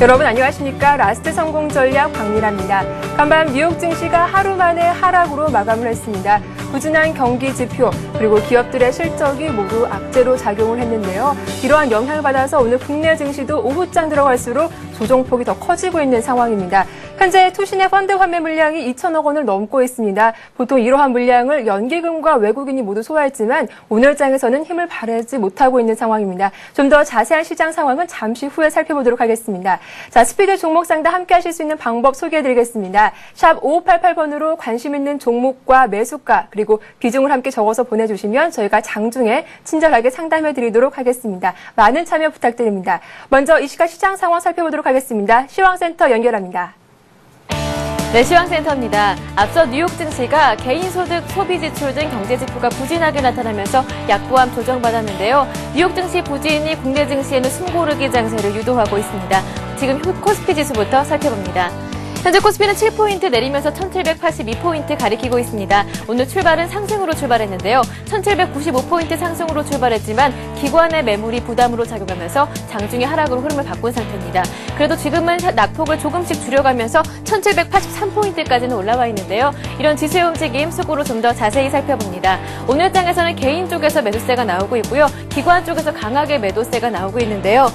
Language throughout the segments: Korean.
여러분 안녕하십니까? 라스트 성공 전략 박미라입니다. 간밤 뉴욕 증시가 하루 만에 하락으로 마감을 했습니다. 부진한 경기 지표 그리고 기업들의 실적이 모두 악재로 작용을 했는데요. 이러한 영향을 받아서 오늘 국내 증시도 오후장 들어갈수록 조정폭이 더 커지고 있는 상황입니다. 현재 투신의 펀드 환매 물량이 2천억 원을 넘고 있습니다. 보통 이러한 물량을 연기금과 외국인이 모두 소화했지만 오늘 장에서는 힘을 발휘하지 못하고 있는 상황입니다. 좀 더 자세한 시장 상황은 잠시 후에 살펴보도록 하겠습니다. 자, 스피드 종목 상담 함께 하실 수 있는 방법 소개해드리겠습니다. 샵 5588번으로 관심 있는 종목과 매수가 그리고 비중을 함께 적어서 보내주시면 저희가 장중에 친절하게 상담해드리도록 하겠습니다. 많은 참여 부탁드립니다. 먼저 이 시각 시장 상황 살펴보도록 하겠습니다. 시황센터 연결합니다. 네, 시황센터입니다. 앞서 뉴욕 증시가 개인소득, 소비지출 등 경제지표가 부진하게 나타나면서 약보함 조정받았는데요. 뉴욕 증시 부진이 국내 증시에는 숨고르기 장세를 유도하고 있습니다. 지금 코스피 지수부터 살펴봅니다. 현재 코스피는 7포인트 내리면서 1782포인트 가리키고 있습니다. 오늘 출발은 상승으로 출발했는데요. 1795포인트 상승으로 출발했지만 기관의 매물이 부담으로 작용하면서 장중에 하락으로 흐름을 바꾼 상태입니다. 그래도 지금은 낙폭을 조금씩 줄여가면서 1783포인트까지는 올라와 있는데요. 이런 지수의 움직임 속으로 좀 더 자세히 살펴봅니다. 오늘 장에서는 개인 쪽에서 매수세가 나오고 있고요. 기관 쪽에서 강하게 매도세가 나오고 있는데요.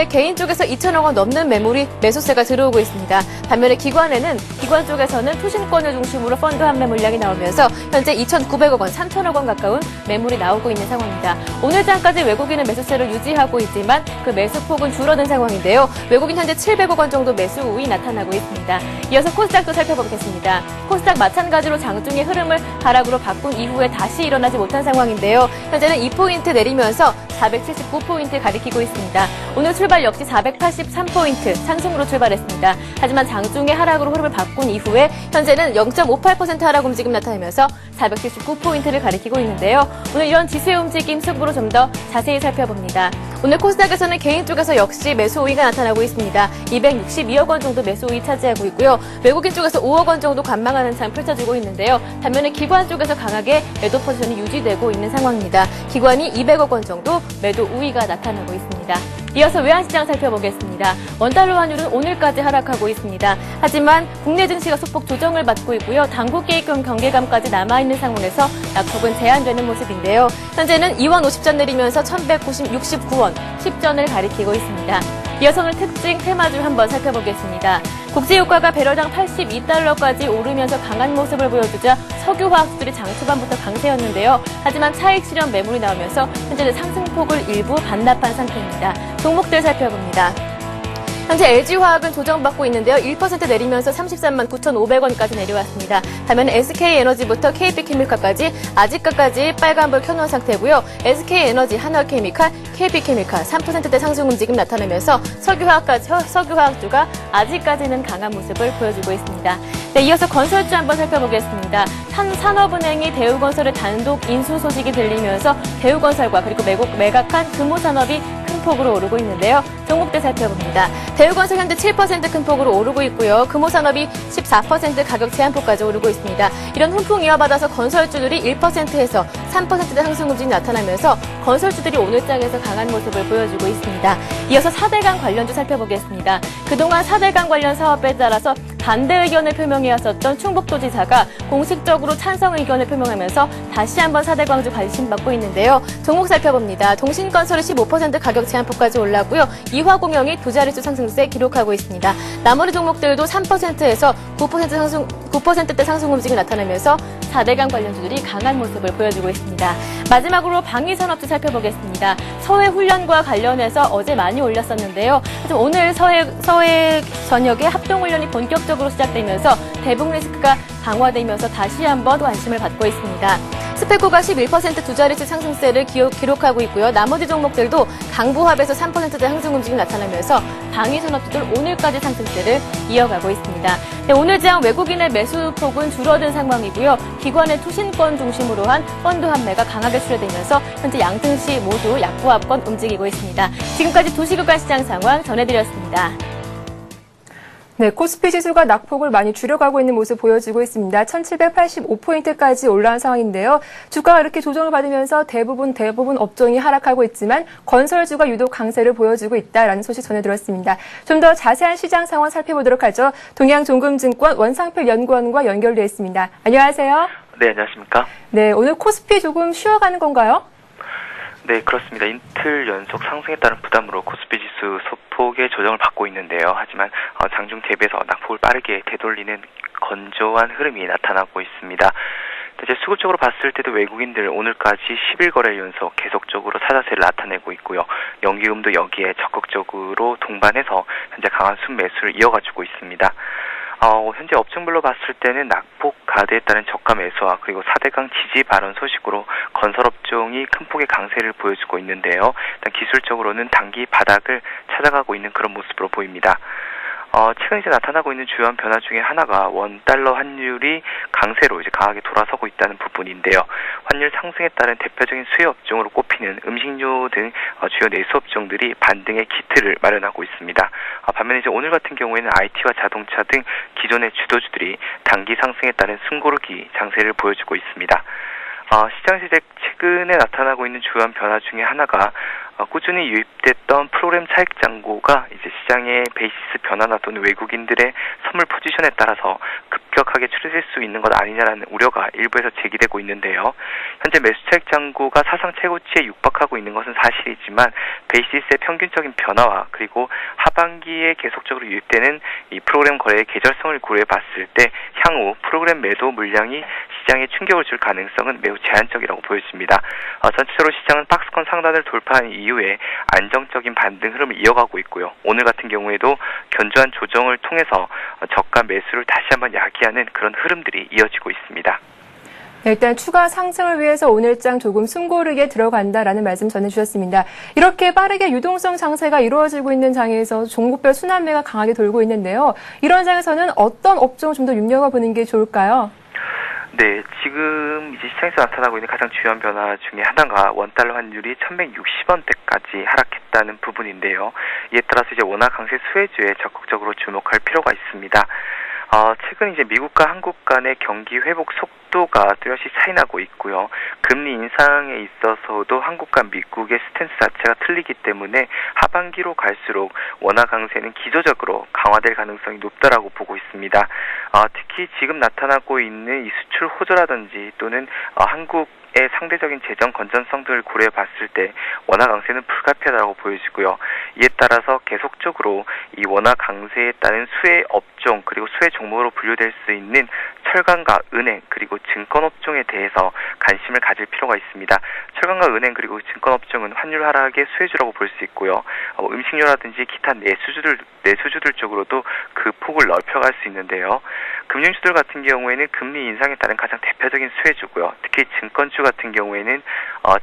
개인 쪽에서 2천억 원 넘는 매수세가 들어오고 있습니다. 반면에 기관 쪽에서는 투신권을 중심으로 펀드 환매 물량이 나오면서 현재 2,900억 원, 3천억 원 가까운 매물이 나오고 있는 상황입니다. 오늘 장까지 외국인은 매수세를 유지하고 있지만 그 매수폭은 줄어든 상황인데요. 외국인 현재 700억 원 정도 매수 우위 나타나고 있습니다. 이어서 코스닥도 살펴보겠습니다. 코스닥 마찬가지로 장중의 흐름을 하락으로 바꾼 이후에 다시 일어나지 못한 상황인데요. 현재는 2포인트 내리면서 479포인트 가리키고 있습니다. 오늘 출발 역시 483포인트 상승으로 출발했습니다. 하지만 장중의 하락으로 흐름을 바꾼 이후에 현재는 0.58% 하락 움직임 나타내면서 479포인트를 가리키고 있는데요. 오늘 이런 지수의 움직임 속으로 좀 더 자세히 살펴봅니다. 오늘 코스닥에서는 개인 쪽에서 역시 매수 우위가 나타나고 있습니다. 262억 원 정도 매수 우위 차지하고 있고요. 외국인 쪽에서 5억 원 정도 관망하는 장 펼쳐지고 있는데요. 반면에 기관 쪽에서 강하게 매도 포지션이 유지되고 있는 상황입니다. 기관이 200억 원 정도 매도 우위가 나타나고 있습니다. 이어서 외환시장 살펴보겠습니다. 원달러 환율은 오늘까지 하락하고 있습니다. 하지만 국내 증시가 소폭 조정을 받고 있고요. 당국 개입금 경계감까지 남아있는 상황에서 낙폭은 제한되는 모습인데요. 현재는 2원 50전 내리면서 1169원 10전을 가리키고 있습니다. 이어서 오늘 특징 테마주 한번 살펴보겠습니다. 국제유가가 배럴당 82달러까지 오르면서 강한 모습을 보여주자 석유화학주들이 장 초반부터 강세였는데요. 하지만 차익 실현 매물이 나오면서 현재는 상승폭을 일부 반납한 상태입니다. 종목들 살펴봅니다. 현재 LG화학은 조정받고 있는데요. 1% 내리면서 33만 9,500원까지 내려왔습니다. 반면에 SK에너지부터 KP케미칼까지 아직까지 빨간불 켜놓은 상태고요. SK에너지, 한화케미칼, KP케미칼 3%대 상승 움직임 나타내면서 석유화학주가 아직까지는 강한 모습을 보여주고 있습니다. 네, 이어서 건설주 한번 살펴보겠습니다. 산업은행이 대우건설의 단독 인수 소식이 들리면서 대우건설과 그리고 매각한 금호산업이 큰 폭으로 오르고 있는데요. 종목들 살펴봅니다. 대우건설 현재 7% 큰 폭으로 오르고 있고요. 금호산업이 14% 가격 제한폭까지 오르고 있습니다. 이런 훈풍 이어받아서 건설주들이 1%에서 3%대 상승 움직임이 나타나면서 건설주들이 오늘 장에서 강한 모습을 보여주고 있습니다. 이어서 4대강 관련주 살펴보겠습니다. 그동안 4대강 관련 사업에 따라서 반대 의견을 표명해왔었던 충북도지사가 공식적으로 찬성 의견을 표명하면서 다시 한번 4대광주 관심받고 있는데요. 종목 살펴봅니다. 동신건설이 15% 가격 제한폭까지 올랐고요. 이화공영이 두 자릿수 상승세 기록하고 있습니다. 나머지 종목들도 3%에서 9%대 상승 움직임이 나타나면서 4대강 관련주들이 강한 모습을 보여주고 있습니다. 마지막으로 방위산업주 살펴보겠습니다. 서해훈련과 관련해서 어제 많이 올렸었는데요. 하지만 오늘 서해 전역에 합동훈련이 본격적으로 시작되면서 대북 리스크가 강화되면서 다시 한번 관심을 받고 있습니다. 스페코가 11% 두 자릿수 상승세를 기록하고 있고요. 나머지 종목들도 강보합에서 3%대 상승 움직임이 나타나면서 방위산업주들 오늘까지 상승세를 이어가고 있습니다. 네, 오늘 장 외국인의 매수폭은 줄어든 상황이고요. 기관의 투신권 중심으로 한 펀드 환매가 강하게 출회되면서 현재 양등시 모두 약보합권 움직이고 있습니다. 지금까지 도시구간 시장 상황 전해드렸습니다. 네, 코스피 지수가 낙폭을 많이 줄여가고 있는 모습 보여지고 있습니다. 1785포인트까지 올라온 상황인데요. 주가가 이렇게 조정을 받으면서 대부분 업종이 하락하고 있지만 건설주가 유독 강세를 보여주고 있다라는 소식 전해드렸습니다. 좀 더 자세한 시장 상황 살펴보도록 하죠. 동양종금증권 원상필 연구원과 연결되어 있습니다. 안녕하세요. 네, 안녕하십니까? 네, 오늘 코스피 조금 쉬어가는 건가요? 네, 그렇습니다. 이틀 연속 상승에 따른 부담으로 코스피 지수 소폭의 조정을 받고 있는데요. 하지만 장중 대비해서 낙폭을 빠르게 되돌리는 건조한 흐름이 나타나고 있습니다. 이제 수급적으로 봤을 때도 외국인들 오늘까지 10일 연속 계속적으로 사자세를 나타내고 있고요. 연기금도 여기에 적극적으로 동반해서 현재 강한 순매수를 이어가지고 있습니다. 현재 업종별로 봤을 때는 낙폭 가드에 따른 저가 매수와 그리고 4대강 지지 발언 소식으로 건설업종이 큰 폭의 강세를 보여주고 있는데요. 일단 기술적으로는 단기 바닥을 찾아가고 있는 그런 모습으로 보입니다. 최근 이제 나타나고 있는 주요한 변화 중에 하나가 원달러 환율이 강세로 이제 강하게 돌아서고 있다는 부분인데요. 환율 상승에 따른 대표적인 수혜 업종으로 꼽히는 음식료 등 주요 내수 업종들이 반등의 기틀을 마련하고 있습니다. 반면에 이제 오늘 같은 경우에는 IT와 자동차 등 기존의 주도주들이 단기 상승에 따른 숨고르기 장세를 보여주고 있습니다. 시장에서 이제 최근에 나타나고 있는 주요한 변화 중에 하나가 꾸준히 유입됐던 프로그램 차익 잔고가 이제 시장의 베이시스 변화나 또는 외국인들의 선물 포지션에 따라서 급격하게 추락할 수 있는 것 아니냐라는 우려가 일부에서 제기되고 있는데요. 현재 매수 차익 잔고가 사상 최고치에 육박하고 있는 것은 사실이지만 베이시스의 평균적인 변화와 그리고 하반기에 계속적으로 유입되는 이 프로그램 거래의 계절성을 고려해 봤을 때 향후 프로그램 매도 물량이 시장에 충격을 줄 가능성은 매우 제한적이라고 보여집니다. 전체적으로 시장은 박스권 상단을 돌파한 이후에 안정적인 반등 흐름을 이어가고 있고요. 오늘 같은 경우에도 견조한 조정을 통해서 저가 매수를 다시 한번 야기하는 그런 흐름들이 이어지고 있습니다. 네, 일단 추가 상승을 위해서 오늘장 조금 숨고르게 들어간다라는 말씀 전해주셨습니다. 이렇게 빠르게 유동성 장세가 이루어지고 있는 장에서 종목별 순환매가 강하게 돌고 있는데요. 이런 장에서는 어떤 업종을 좀 더 눈여겨보는 게 좋을까요? 네, 지금 이제 시장에서 나타나고 있는 가장 중요한 변화 중에 하나가 원달러 환율이 1160원대까지 하락했다는 부분인데요. 이에 따라서 이제 원화 강세 수혜주에 적극적으로 주목할 필요가 있습니다. 최근 이제 미국과 한국 간의 경기 회복 속도가 뚜렷이 차이나고 있고요. 금리 인상에 있어서도 한국과 미국의 스탠스 자체가 틀리기 때문에 하반기로 갈수록 원화 강세는 기조적으로 강화될 가능성이 높다라고 보고 있습니다. 특히 지금 나타나고 있는 이 수출 호조라든지 또는 한국의 상대적인 재정 건전성 등을 고려해 봤을 때 원화 강세는 불가피하다고 보여지고요. 이에 따라서 계속적으로 이 원화 강세에 따른 수혜 업종 그리고 수혜 종목으로 분류될 수 있는 철강과 은행 그리고 증권업종에 대해서 관심을 가질 필요가 있습니다. 철강과 은행 그리고 증권업종은 환율 하락의 수혜주라고 볼 수 있고요. 음식료라든지 기타 내수주들 쪽으로도 그 폭을 넓혀갈 수 있는데요. 금융주들 같은 경우에는 금리 인상에 따른 가장 대표적인 수혜주고요. 특히 증권주 같은 경우에는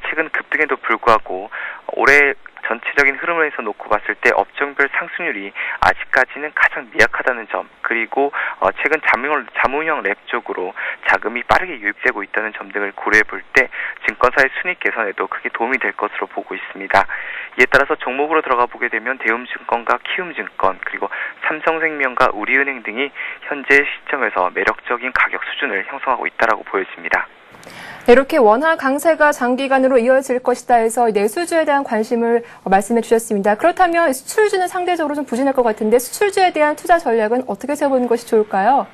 최근 급등에도 불구하고 올해 전체적인 흐름을 해서 놓고 봤을 때 업종별 상승률이 아직까지는 가장 미약하다는 점 그리고 최근 자문형 랩 쪽으로 자금이 빠르게 유입되고 있다는 점 등을 고려해 볼 때 증권사의 순이익 개선에도 크게 도움이 될 것으로 보고 있습니다. 이에 따라서 종목으로 들어가 보게 되면 대움증권과 키움증권 그리고 삼성생명과 우리은행 등이 현재 시점에서 매력적인 가격 수준을 형성하고 있다고 보여집니다. 이렇게 원화 강세가 장기간으로 이어질 것이다 해서 내수주에 대한 관심을 말씀해 주셨습니다. 그렇다면 수출주는 상대적으로 좀 부진할 것 같은데 수출주에 대한 투자 전략은 어떻게 세워보는 것이 좋을까요?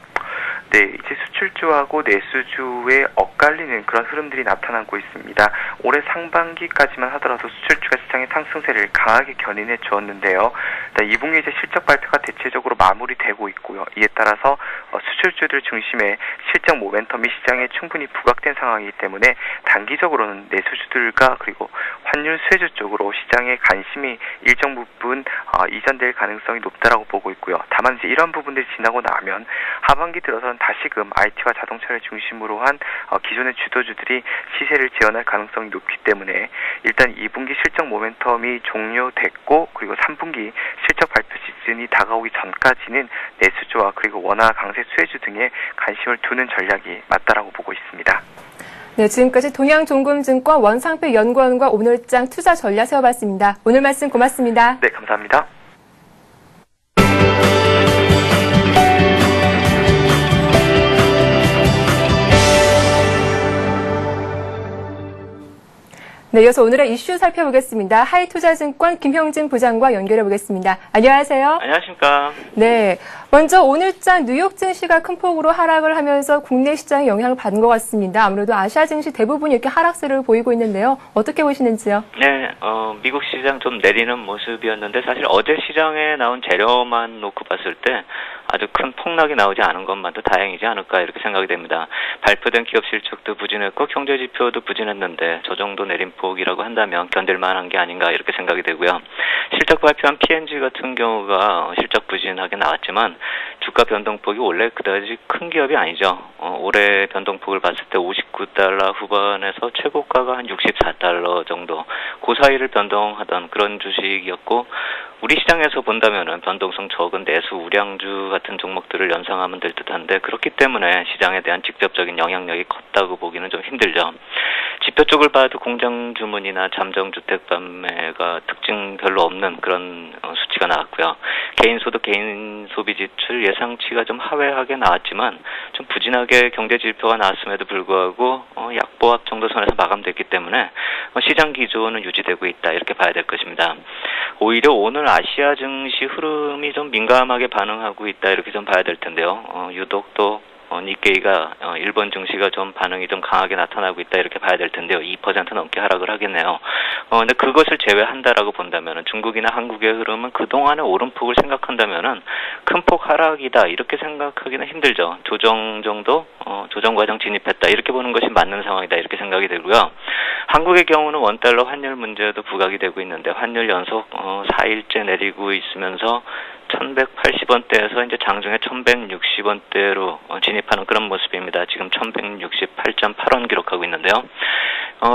네, 이제 수출주하고 내수주에 엇갈리는 그런 흐름들이 나타나고 있습니다. 올해 상반기까지만 하더라도 수출주가 시장의 상승세를 강하게 견인해 주었는데요. 2분기 이제 실적 발표가 대체적으로 마무리되고 있고요. 이에 따라서 수출주들 중심의 실적 모멘텀이 시장에 충분히 부각된 상황이기 때문에 단기적으로는 내수주들과 그리고 환율 수혜주 쪽으로 시장의 관심이 일정 부분 이전될 가능성이 높다라고 보고 있고요. 다만 이제 이런 부분들이 지나고 나면 하반기 들어서는 다시금 IT와 자동차를 중심으로 한 기존의 주도주들이 시세를 재현할 가능성이 높기 때문에 일단 2분기 실적 모멘텀이 종료됐고 그리고 3분기 실적 발표 시즌이 다가오기 전까지는 내수주와 그리고 원화 강세 수혜주 등에 관심을 두는 전략이 맞다라고 보고 있습니다. 네, 지금까지 동양종금증권 원상필 연구원과 오늘장 투자 전략 세워봤습니다. 오늘 말씀 고맙습니다. 네, 감사합니다. 네, 이어서 오늘의 이슈 살펴보겠습니다. 하이투자증권 김형진 부장과 연결해 보겠습니다. 안녕하세요. 안녕하십니까. 네, 먼저 오늘장 뉴욕 증시가 큰 폭으로 하락을 하면서 국내 시장에 영향을 받은 것 같습니다. 아무래도 아시아 증시 대부분 이렇게 하락세를 보이고 있는데요. 어떻게 보시는지요? 네, 미국 시장 좀 내리는 모습이었는데 사실 어제 시장에 나온 재료만 놓고 봤을 때 아주 큰 폭락이 나오지 않은 것만도 다행이지 않을까 이렇게 생각이 됩니다. 발표된 기업 실적도 부진했고 경제 지표도 부진했는데 저 정도 내림폭이라고 한다면 견딜만한 게 아닌가 이렇게 생각이 되고요. 실적 발표한 P&G 같은 경우가 실적 부진하게 나왔지만 주가 변동폭이 원래 그다지 큰 기업이 아니죠. 올해 변동폭을 봤을 때 $59 후반에서 최고가가 한 $64 정도 그 사이를 변동하던 그런 주식이었고 우리 시장에서 본다면은 변동성 적은 내수 우량주 같은 종목들을 연상하면 될 듯한데 그렇기 때문에 시장에 대한 직접적인 영향력이 컸다고 보기는 좀 힘들죠. 지표 쪽을 봐도 공장 주문이나 잠정 주택 판매가 특징 별로 없는 그런 수치가 나왔고요. 개인 소득, 개인 소비 지출 예상치가 좀 하회하게 나왔지만 좀 부진하게 경제 지표가 나왔음에도 불구하고 약보합 정도 선에서 마감됐기 때문에 시장 기조는 유지되고 있다 이렇게 봐야 될 것입니다. 오히려 오늘 아시아 증시 흐름이 좀 민감하게 반응하고 있다 이렇게 좀 봐야 될 텐데요. 유독 또 니케이가 일본 증시가 좀 반응이 좀 강하게 나타나고 있다 이렇게 봐야 될 텐데요. 2% 넘게 하락을 하겠네요. 근데 그것을 제외한다라고 본다면은 중국이나 한국의 흐름은 그동안의 오름폭을 생각한다면은 큰 폭 하락이다 이렇게 생각하기는 힘들죠. 조정 정도 조정 과정 진입했다 이렇게 보는 것이 맞는 상황이다 이렇게 생각이 되고요. 한국의 경우는 원달러 환율 문제도 부각이 되고 있는데 환율 연속 4일째 내리고 있으면서 1180원대에서 이제 장중에 1160원대로 진입하는 그런 모습입니다. 지금 1168.8원 기록하고 있는데요.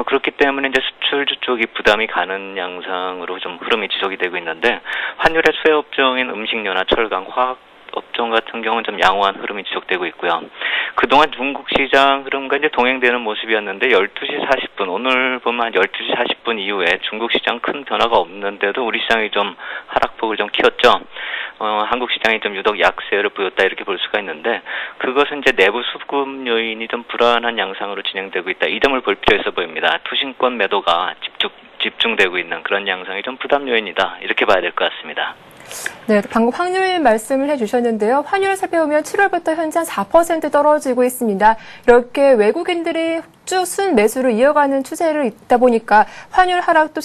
그렇기 때문에 이제 수출주 쪽이 부담이 가는 양상으로 좀 흐름이 지속이 되고 있는데 환율의 수혜 업종인 음식료나 철강, 화학 업종 같은 경우는 좀 양호한 흐름이 지속되고 있고요. 그동안 중국 시장 흐름과 이제 동행되는 모습이었는데 12시 40분, 오늘 보면 12시 40분 이후에 중국 시장 큰 변화가 없는데도 우리 시장이 좀 하락폭을 좀 키웠죠. 한국 시장이 좀 유독 약세를 보였다 이렇게 볼 수가 있는데 그것은 이제 내부 수급 요인이 좀 불안한 양상으로 진행되고 있다. 이 점을 볼 필요 있어 보입니다. 투신권 매도가 집중되고 있는 그런 양상이 좀 부담 요인이다. 이렇게 봐야 될 것 같습니다. 네, 방금 확률 말씀을 해주셨는데요. 환율을 살펴보면 7월부터 현재 4% 떨어지고 있습니다. 이렇게 외국인들이 순 매수를 이어가는 추세를 있다 보니까 환율 하락도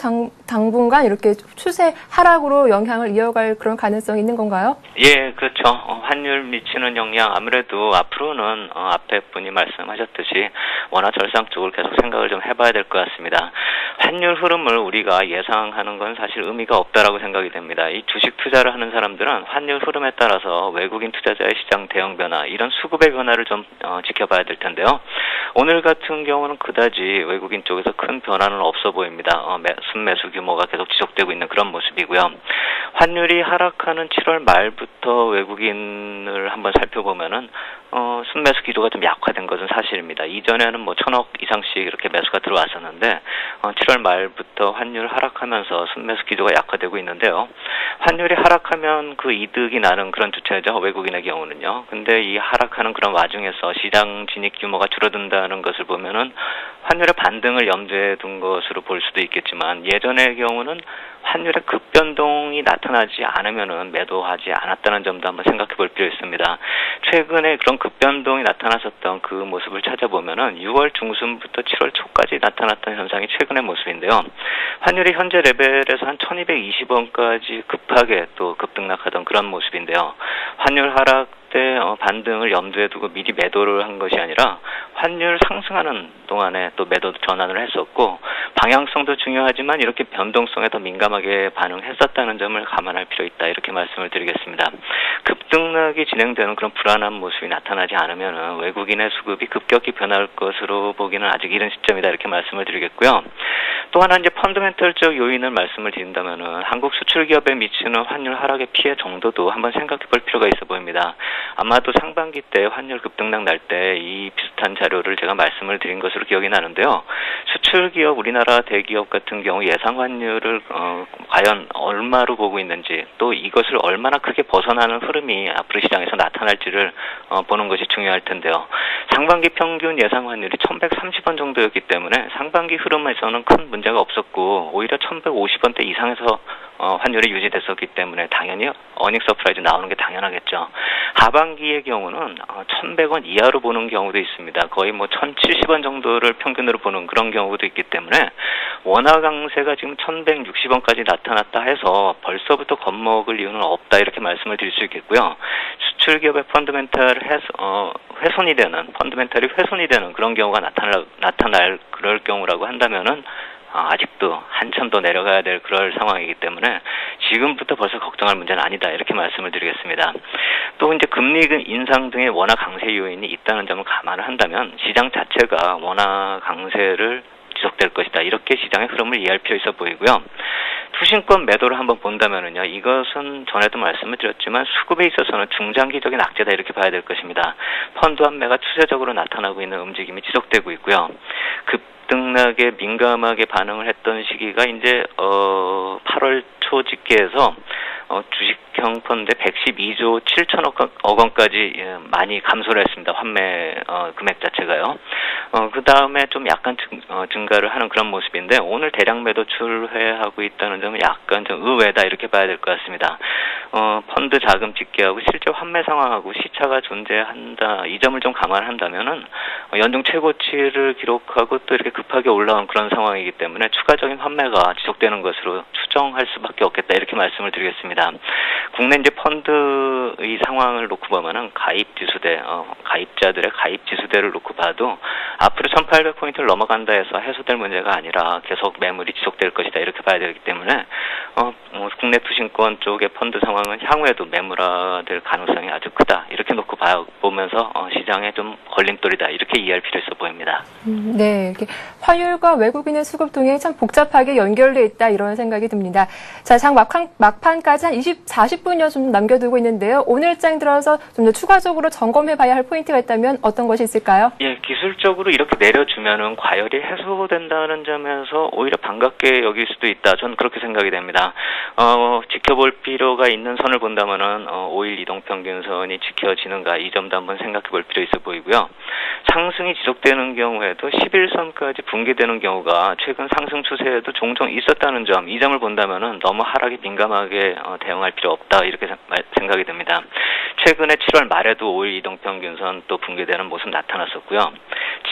당분간 이렇게 추세 하락으로 영향을 이어갈 그런 가능성이 있는 건가요? 예, 그렇죠. 환율 미치는 영향 아무래도 앞으로는 앞에 분이 말씀하셨듯이 원화 절상 쪽을 계속 생각을 좀 해봐야 될 것 같습니다. 환율 흐름을 우리가 예상하는 건 사실 의미가 없다라고 생각이 됩니다. 이 주식 투자를 하는 사람들은 환율 흐름에 따라서 외국인 투자자의 시장 대응 변화 이런 수급의 변화를 좀 지켜봐야 될 텐데요. 오늘 같은 경우는 그다지 외국인 쪽에서 큰 변화는 없어 보입니다. 순매수 규모가 계속 지속되고 있는 그런 모습이고요. 환율이 하락하는 7월 말부터 외국인을 한번 살펴보면은 순매수 기조가 좀 약화된 것은 사실입니다. 이전에는 뭐 1,000억 이상씩 이렇게 매수가 들어왔었는데 7월 말부터 환율 하락하면서 순매수 기조가 약화되고 있는데요. 환율이 하락하면 그 이득이 나는 그런 주체죠. 외국인의 경우는요. 근데 이 하락하는 그런 와중에서 시장 진입 규모가 줄어든다는 것을 보면은 환율의 반등을 염두에 둔 것으로 볼 수도 있겠지만 예전의 경우는 환율의 급변동이 나타나지 않으면은 매도하지 않았다는 점도 한번 생각해 볼 필요 있습니다. 최근에 그런 급변동이 나타났었던 그 모습을 찾아보면은 6월 중순부터 7월 초까지 나타났던 현상이 최근의 모습인데요. 환율이 현재 레벨에서 한 1220원까지 급하게 또 급등락하던 그런 모습인데요. 환율 하락 때 반등을 염두에 두고 미리 매도를 한 것이 아니라 환율 상승하는 동안에 또 매도 전환을 했었고 방향성도 중요하지만 이렇게 변동성에 더 민감하게 반응했었다는 점을 감안할 필요 있다 이렇게 말씀을 드리겠습니다. 급등락이 진행되는 그런 불안한 모습이 나타나지 않으면 외국인의 수급이 급격히 변할 것으로 보기는 아직 이른 시점이다 이렇게 말씀을 드리겠고요. 또 하나 이제 펀더멘털적 요인을 말씀을 드린다면은 한국 수출 기업에 미치는 환율 하락의 피해 정도도 한번 생각해 볼 필요가 있어 보입니다. 아마도 상반기 때 환율 급등락 날 때 이 비슷한 자료를 제가 말씀을 드린 것으로 기억이 나는데요. 수출 기업, 우리나라 대기업 같은 경우 예상 환율을 과연 얼마로 보고 있는지, 또 이것을 얼마나 크게 벗어나는 흐름이 앞으로 시장에서 나타날지를 보는 것이 중요할 텐데요. 상반기 평균 예상 환율이 1130원 정도였기 때문에 상반기 흐름에서는 큰 문제가 없었고, 오히려 1150원대 이상에서 환율이 유지됐었기 때문에 당연히 어닝 서프라이즈 나오는 게 당연하겠죠. 하반기의 경우는 1100원 이하로 보는 경우도 있습니다. 거의 뭐 1070원 정도를 평균으로 보는 그런 경우도 있기 때문에 원화 강세가 지금 1160원까지 나타났다 해서 벌써부터 겁먹을 이유는 없다, 이렇게 말씀을 드릴 수 있겠고요. 수출 기업의 펀더멘탈 훼손이 되는 그런 경우가 나타날 그럴 경우라고 한다면은 아직도 한참 더 내려가야 될 그럴 상황이기 때문에 지금부터 벌써 걱정할 문제는 아니다, 이렇게 말씀을 드리겠습니다. 또 이제 금리 인상 등의 원화 강세 요인이 있다는 점을 감안을 한다면 시장 자체가 원화 강세를 지속될 것이다, 이렇게 시장의 흐름을 이해할 필요 있어 보이고요. 투신권 매도를 한번 본다면은요, 이것은 전에도 말씀을 드렸지만 수급에 있어서는 중장기적인 악재다, 이렇게 봐야 될 것입니다. 펀드 환매가 추세적으로 나타나고 있는 움직임이 지속되고 있고요. 급등락에 민감하게 반응을 했던 시기가 이제 8월 초 집계에서 주식형 펀드 112조 7천억 원까지 많이 감소를 했습니다. 환매 금액 자체가요. 그 다음에 좀 약간 증가를 하는 그런 모습인데, 오늘 대량 매도 출회하고 있다는 점은 약간 좀 의외다, 이렇게 봐야 될 것 같습니다. 펀드 자금 집계하고 실제 환매 상황하고 시차가 존재한다, 이 점을 좀 감안한다면은 연중 최고치를 기록하고 또 이렇게 급하게 올라온 그런 상황이기 때문에 추가적인 환매가 지속되는 것으로 추정할 수밖에 없겠다, 이렇게 말씀을 드리겠습니다. 국내 이제 펀드의 상황을 놓고 보면은 가입자들의 가입 지수대를 놓고 봐도 앞으로 1800포인트를 넘어간다 해서 해소될 문제가 아니라 계속 매물이 지속될 것이다, 이렇게 봐야 되기 때문에 국내 투신권 쪽의 펀드 상황은 향후에도 매물화될 가능성이 아주 크다, 이렇게 놓고 보면서 시장에 좀 걸림돌이다, 이렇게 이해할 필요 있어 보입니다. 네, 이렇게 환율과 외국인의 수급 등이 참 복잡하게 연결돼 있다, 이런 생각이 듭니다. 자, 장 막판까지 한 40분여 좀 남겨두고 있는데요. 오늘 장 들어서 좀 더 추가적으로 점검해봐야 할 포인트가 있다면 어떤 것이 있을까요? 예, 기술적으로 이렇게 내려주면은 과열이 해소된다는 점에서 오히려 반갑게 여길 수도 있다, 저는 그렇게 생각이 됩니다. 지켜볼 필요가 있는 선을 본다면은 5일 이동평균선이 지켜지는가, 이 점도 한번 생각해 볼 필요 있어 보이고요. 상승이 지속되는 경우에도 11선까지 붕괴되는 경우가 최근 상승 추세에도 종종 있었다는 점, 이 점을 본다면은 너무 하락에 민감하게 대응할 필요 없다, 이렇게 생각이 됩니다. 최근에 7월 말에도 5일 이동평균선 또 붕괴되는 모습 나타났었고요.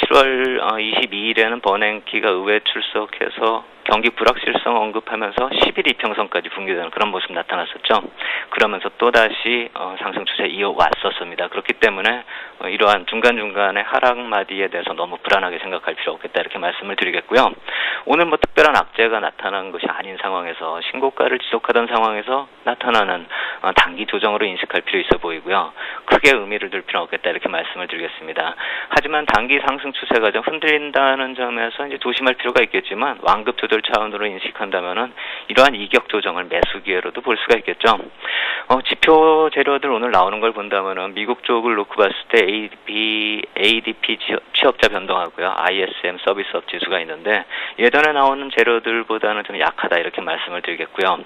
7월 22일에는 버냉키가 의회 출석해서 경기 불확실성 언급하면서 10일 이평선까지 붕괴되는 그런 모습 나타났었죠. 그러면서 또다시 상승 추세 이어왔었습니다. 그렇기 때문에 이러한 중간중간의 하락 마디에 대해서 너무 불안하게 생각할 필요 없겠다, 이렇게 말씀을 드리겠고요. 오늘 뭐 특별한 악재가 나타난 것이 아닌 상황에서, 신고가를 지속하던 상황에서 나타나는 단기 조정으로 인식할 필요 있어 보이고요. 크게 의미를 둘 필요는 없겠다, 이렇게 말씀을 드리겠습니다. 하지만 단기 상승 추세가 좀 흔들린다는 점에서 이제 조심할 필요가 있겠지만, 완급 조절 차원으로 인식한다면은 이러한 이격 조정을 매수 기회로도 볼 수가 있겠죠. 지표 재료들 오늘 나오는 걸 본다면은 미국 쪽을 놓고 봤을 때 ADP 취업자 변동하고요, ISM 서비스업 지수가 있는데 예전에 나오는 재료들보다는 좀 약하다, 이렇게 말씀을 드리겠고요.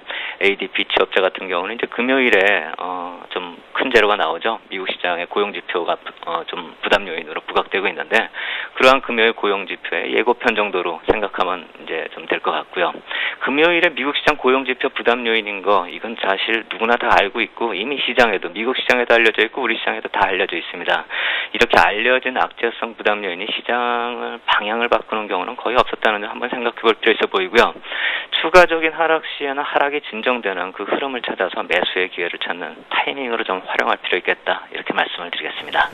ADP 취업자 같은 경우는 이제 금요일에 좀 큰 재료가 나오죠. 미국 시장의 고용 지표가 좀 부담 요인으로 부각되고 있는데, 그러한 금요일 고용 지표의 예고편 정도로 생각하면 이제 좀 될 것 같고요. 금요일에 미국 시장 고용 지표 부담 요인인 거, 이건 사실 누구나 다 알고 있고 이미 시장에도, 미국 시장에도 알려져 있고 우리 시장에도 다 알려져 있습니다. 이렇게 알려진 악재성 부담 요인이 시장을 방향을 바꾸는 경우는 거의 없었다는 점 한번 생각해 볼 필요 있어 보이고요. 추가적인 하락 시에는 하락이 진정되는 그 흐름을 찾아서 매수의 기회를 찾는 타이밍으로 좀 활용할 필요 있겠다, 이렇게 말씀을 드리겠습니다.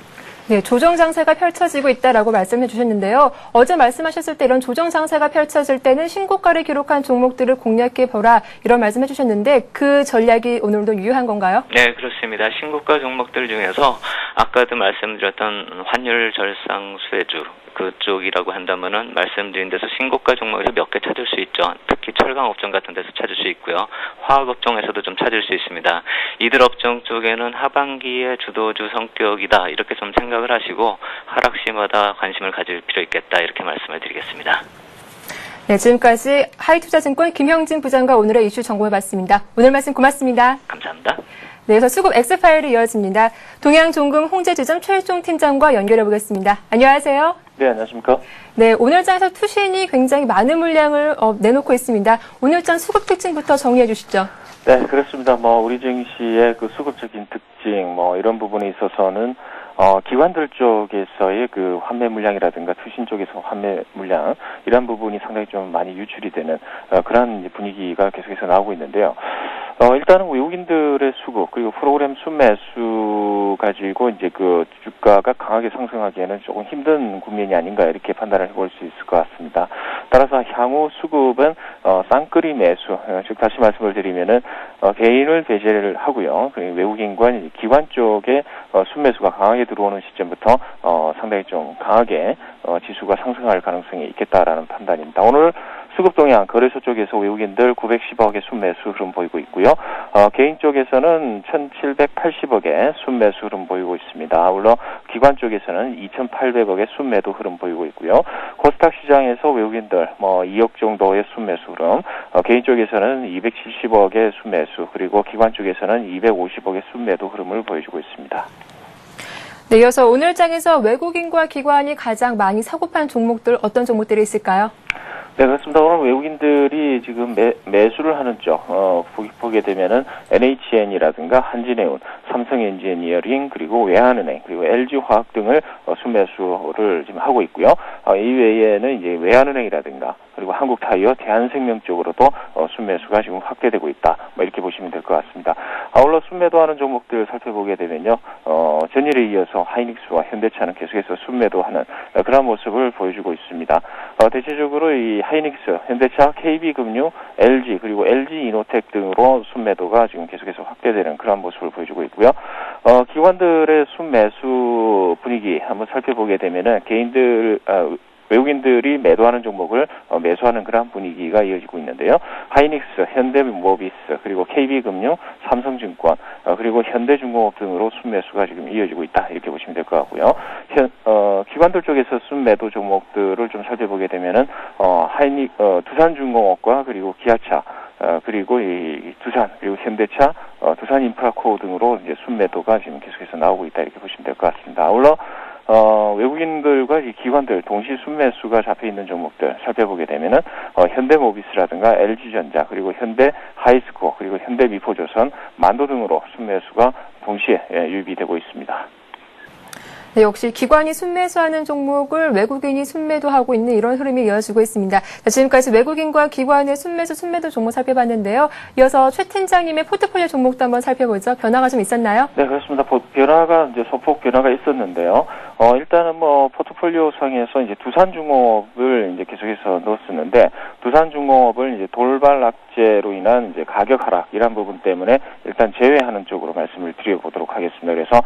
네, 조정 장세가 펼쳐지고 있다라고 말씀해 주셨는데요. 어제 말씀하셨을 때 이런 조정 장세가 펼쳐질 때는 신고가를 기록한 종목들을 공략해 보라, 이런 말씀해 주셨는데 그 전략이 오늘도 유효한 건가요? 네, 그렇습니다. 신고가 종목들 중에서 아까도 말씀드렸던 환율 절상 수혜주 그쪽이라고 한다면은 말씀드린 데서 신고가 종목에서 몇 개 찾을 수 있죠. 특히 철강 업종 같은 데서 찾을 수 있고요. 화학 업종에서도 좀 찾을 수 있습니다. 이들 업종 쪽에는 하반기의 주도주 성격이다 이렇게 좀 생각을 하시고 하락시마다 관심을 가질 필요 있겠다 이렇게 말씀을 드리겠습니다. 네, 지금까지 하이투자증권 김형진 부장과 오늘의 이슈 정보해봤습니다. 오늘 말씀 고맙습니다. 감사합니다. 네, 이어서 수급 X파일이 이어집니다. 동양종금 홍제지점 최일종 팀장과 연결해보겠습니다. 안녕하세요. 네, 안녕하십니까? 네, 오늘장에서 투신이 굉장히 많은 물량을 내놓고 있습니다. 오늘장 수급 특징부터 정리해 주시죠. 네, 그렇습니다. 우리 증시의 그 수급적인 특징, 이런 부분에 있어서는, 기관들 쪽에서의 그 환매 물량이라든가 투신 쪽에서 환매 물량, 이런 부분이 상당히 좀 많이 유출이 되는, 그런 분위기가 계속해서 나오고 있는데요. 일단은 외국인들의 수급, 그리고 프로그램 순매수 가지고 이제 그 주가가 강하게 상승하기에는 조금 힘든 국면이 아닌가 이렇게 판단을 해볼 수 있을 것 같습니다. 따라서 향후 수급은, 쌍끌이 매수, 즉 다시 말씀을 드리면은, 개인을 배제를 하고요. 그리고 외국인과 기관 쪽에, 순매수가 강하게 들어오는 시점부터, 상당히 좀 강하게, 지수가 상승할 가능성이 있겠다라는 판단입니다. 오늘 수급 동향 거래소 쪽에서 외국인들 910억의 순매수 흐름 보이고 있고요. 개인 쪽에서는 1780억의 순매수 흐름 보이고 있습니다. 물론 기관 쪽에서는 2800억의 순매도 흐름 보이고 있고요. 코스닥 시장에서 외국인들 2억 정도의 순매수 흐름, 개인 쪽에서는 270억의 순매수, 그리고 기관 쪽에서는 250억의 순매도 흐름을 보여주고 있습니다. 네, 이어서 오늘장에서 외국인과 기관이 가장 많이 사고판 종목들 어떤 종목들이 있을까요? 네, 그렇습니다. 오늘 외국인들이 지금 매수를 하는 쪽, 보게 되면은 NHN이라든가 한진해운, 삼성엔지니어링, 그리고 외환은행, 그리고 LG화학 등을 순매수를 지금 하고 있고요. 이 외에는 이제 외환은행이라든가, 그리고 한국타이어, 대한생명 쪽으로도 순매수가 지금 확대되고 있다. 이렇게 보시면 될 것 같습니다. 아울러 순매도하는 종목들 살펴보게 되면요, 전일에 이어서 하이닉스와 현대차는 계속해서 순매도하는 그런 모습을 보여주고 있습니다. 대체적으로 이 하이닉스, 현대차, KB금융, LG, 그리고 LG이노텍 등으로 순매도가 지금 계속해서 확대되는 그런 모습을 보여주고 있고요. 기관들의 순매수 분위기 한번 살펴보게 되면은 외국인들이 매도하는 종목을 매수하는 그런 분위기가 이어지고 있는데요. 하이닉스, 현대모비스, 그리고 KB금융, 삼성증권, 그리고 현대중공업 등으로 순매수가 지금 이어지고 있다. 이렇게 보시면 될 것 같고요. 기관들 쪽에서 순매도 종목들을 좀 살펴보게 되면은 두산중공업과 그리고 기아차, 그리고 이 두산, 그리고 현대차, 두산인프라코어 등으로 이제 순매도가 지금 계속해서 나오고 있다. 이렇게 보시면 될 것 같습니다. 아울러 외국인들과 이 기관들 동시 순매수가 잡혀있는 종목들 살펴보게 되면은, 현대모비스라든가 LG전자, 그리고 현대하이스코어, 그리고 현대미포조선, 만도 등으로 순매수가 동시에 유입이 되고 있습니다. 네, 역시 기관이 순매수하는 종목을 외국인이 순매도하고 있는 이런 흐름이 이어지고 있습니다. 자, 지금까지 외국인과 기관의 순매도 종목 살펴봤는데요. 이어서 최 팀장님의 포트폴리오 종목도 한번 살펴보죠. 변화가 좀 있었나요? 네, 그렇습니다. 변화가 이제 소폭 변화가 있었는데요. 일단은 포트폴리오 상에서 이제 두산중공업을 이제 계속해서 넣었었는데, 두산중공업을 이제 돌발 악재로 인한 이제 가격 하락 이런 부분 때문에 일단 제외하는 쪽으로 말씀을 드려보도록 하겠습니다. 그래서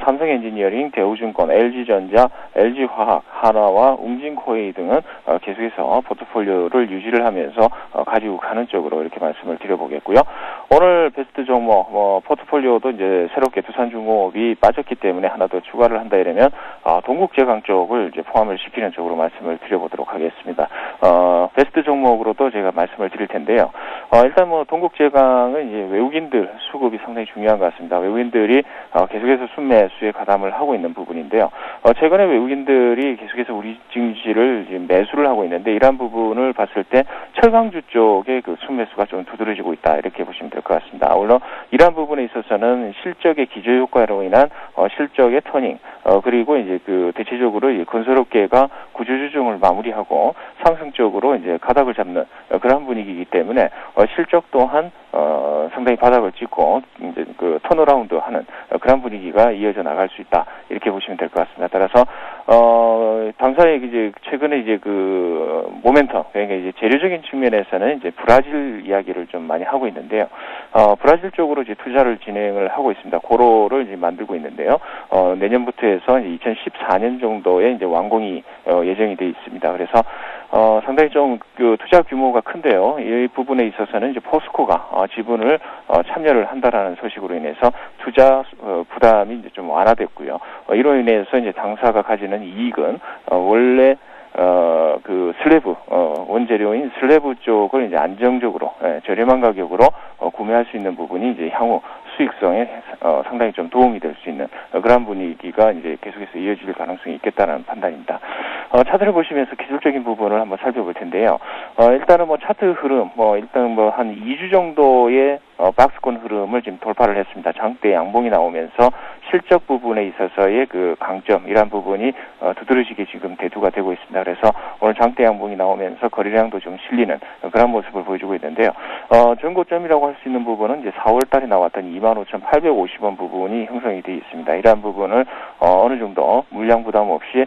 삼성엔지니어링, 대우증권, LG전자, LG화학, 한화와 웅진코웨이 등은 계속해서 포트폴리오를 유지를 하면서 가지고 가는 쪽으로 이렇게 말씀을 드려보겠고요. 오늘 베스트 종목 포트폴리오도 이제 새롭게 두산중공업이 빠졌기 때문에 하나 더 추가를 한다 이러면 동국제강 쪽을 이제 포함을 시키는 쪽으로 말씀을 드려보도록 하겠습니다. 베스트 종목으로도 제가 말씀을 드릴 텐데요. 일단 동국제강은 이제 외국인들 수급이 상당히 중요한 것 같습니다. 외국인들이 계속해서 순매수에 가담을 하고 있는 부분인데요. 최근에 외국인들이 계속해서 우리 증시를 지금 매수를 하고 있는데, 이러한 부분을 봤을 때 철강주 쪽의 그 순매수가 좀 두드러지고 있다. 이렇게 보시면 될 것 같습니다. 물론 이러한 부분에 있어서는 실적의 기저효과로 인한 실적의 터닝, 그리고 이제 그 대체적으로 이 건설업계가 구조조정을 마무리하고 상승적으로 이제 가닥을 잡는 그런 분위기이기 때문에 실적 또한 상당히 바닥을 찍고 이제 그 턴어라운드하는 그런 분위기가 이어져 나갈 수 있다. 이렇게 보시면 될 것 같습니다. 따라서 당사의 이제 최근에 이제 그 모멘텀, 그러니까 이제 재료적인 측면에서는 이제 브라질 이야기를 좀 많이 하고 있는데요. 브라질 쪽으로 방향으로 이제 투자를 진행을 하고 있습니다. 고로를 이제 만들고 있는데요. 내년부터 해서 이제 2014년 정도에 이제 완공이 예정이 돼 있습니다. 그래서 상당히 좀 그 투자 규모가 큰데요. 이 부분에 있어서는 이제 포스코가 지분을 참여를 한다라는 소식으로 인해서 투자 부담이 이제 좀 완화됐고요. 이로 인해서 이제 당사가 가지는 이익은 원래 그 슬래브 원재료인 슬래브 쪽을 이제 안정적으로 저렴한 가격으로 구매할 수 있는 부분이 이제 향후 수익성에 상당히 좀 도움이 될 수 있는 그런 분위기가 이제 계속해서 이어질 가능성이 있겠다는 판단입니다. 차트를 보시면서 기술적인 부분을 한번 살펴볼 텐데요. 일단은 뭐 차트 흐름, 일단 뭐 한 2주 정도의 박스권 흐름을 지금 돌파를 했습니다. 장대 양봉이 나오면서 실적 부분에 있어서의 그 강점, 이런 부분이 두드러지게 지금 대두가 되고 있습니다. 그래서 오늘 장대 양봉이 나오면서 거래량도 좀 실리는 그런 모습을 보여주고 있는데요. 전고점이라고 할 수 있는 부분은 이제 4월 달에 나왔던 25,850원 부분이 형성이 되어 있습니다. 이러한 부분을 어느 정도 물량 부담 없이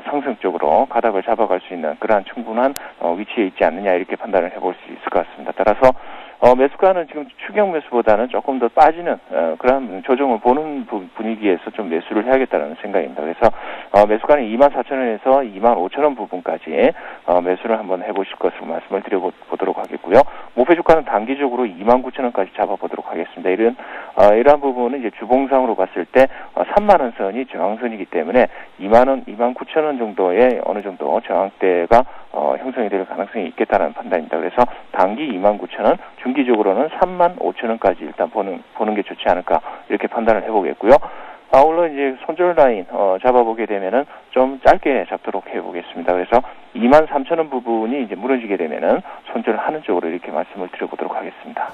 상승 쪽으로 가닥을 잡아갈 수 있는 그러한 충분한 위치에 있지 않느냐, 이렇게 판단을 해볼 수 있을 것 같습니다. 따라서 매수가는 지금 추경 매수보다는 조금 더 빠지는 그런 조정을 보는 분위기에서 좀 매수를 해야겠다는 생각입니다. 그래서 매수가는 24,000원에서 25,000원 부분까지 매수를 한번 해보실 것으로 말씀을 드려보도록 하겠고요. 목표 주가는 단기적으로 29,000원까지 잡아보도록 하겠습니다. 이러한 부분은 이제 주봉상으로 봤을 때 30,000원 선이 저항선이기 때문에 20,000원, 29,000원 정도의 어느 정도 저항대가 형성이 될 가능성이 있겠다는 판단입니다. 그래서 단기 29,000원, 중기적으로는 35,000원까지 일단 보는 게 좋지 않을까, 이렇게 판단을 해보겠고요. 아울러 이제 손절 라인 잡아보게 되면은 좀 짧게 잡도록 해보겠습니다. 그래서 23,000원 부분이 이제 무너지게 되면은 손절을 하는 쪽으로 이렇게 말씀을 드려보도록 하겠습니다.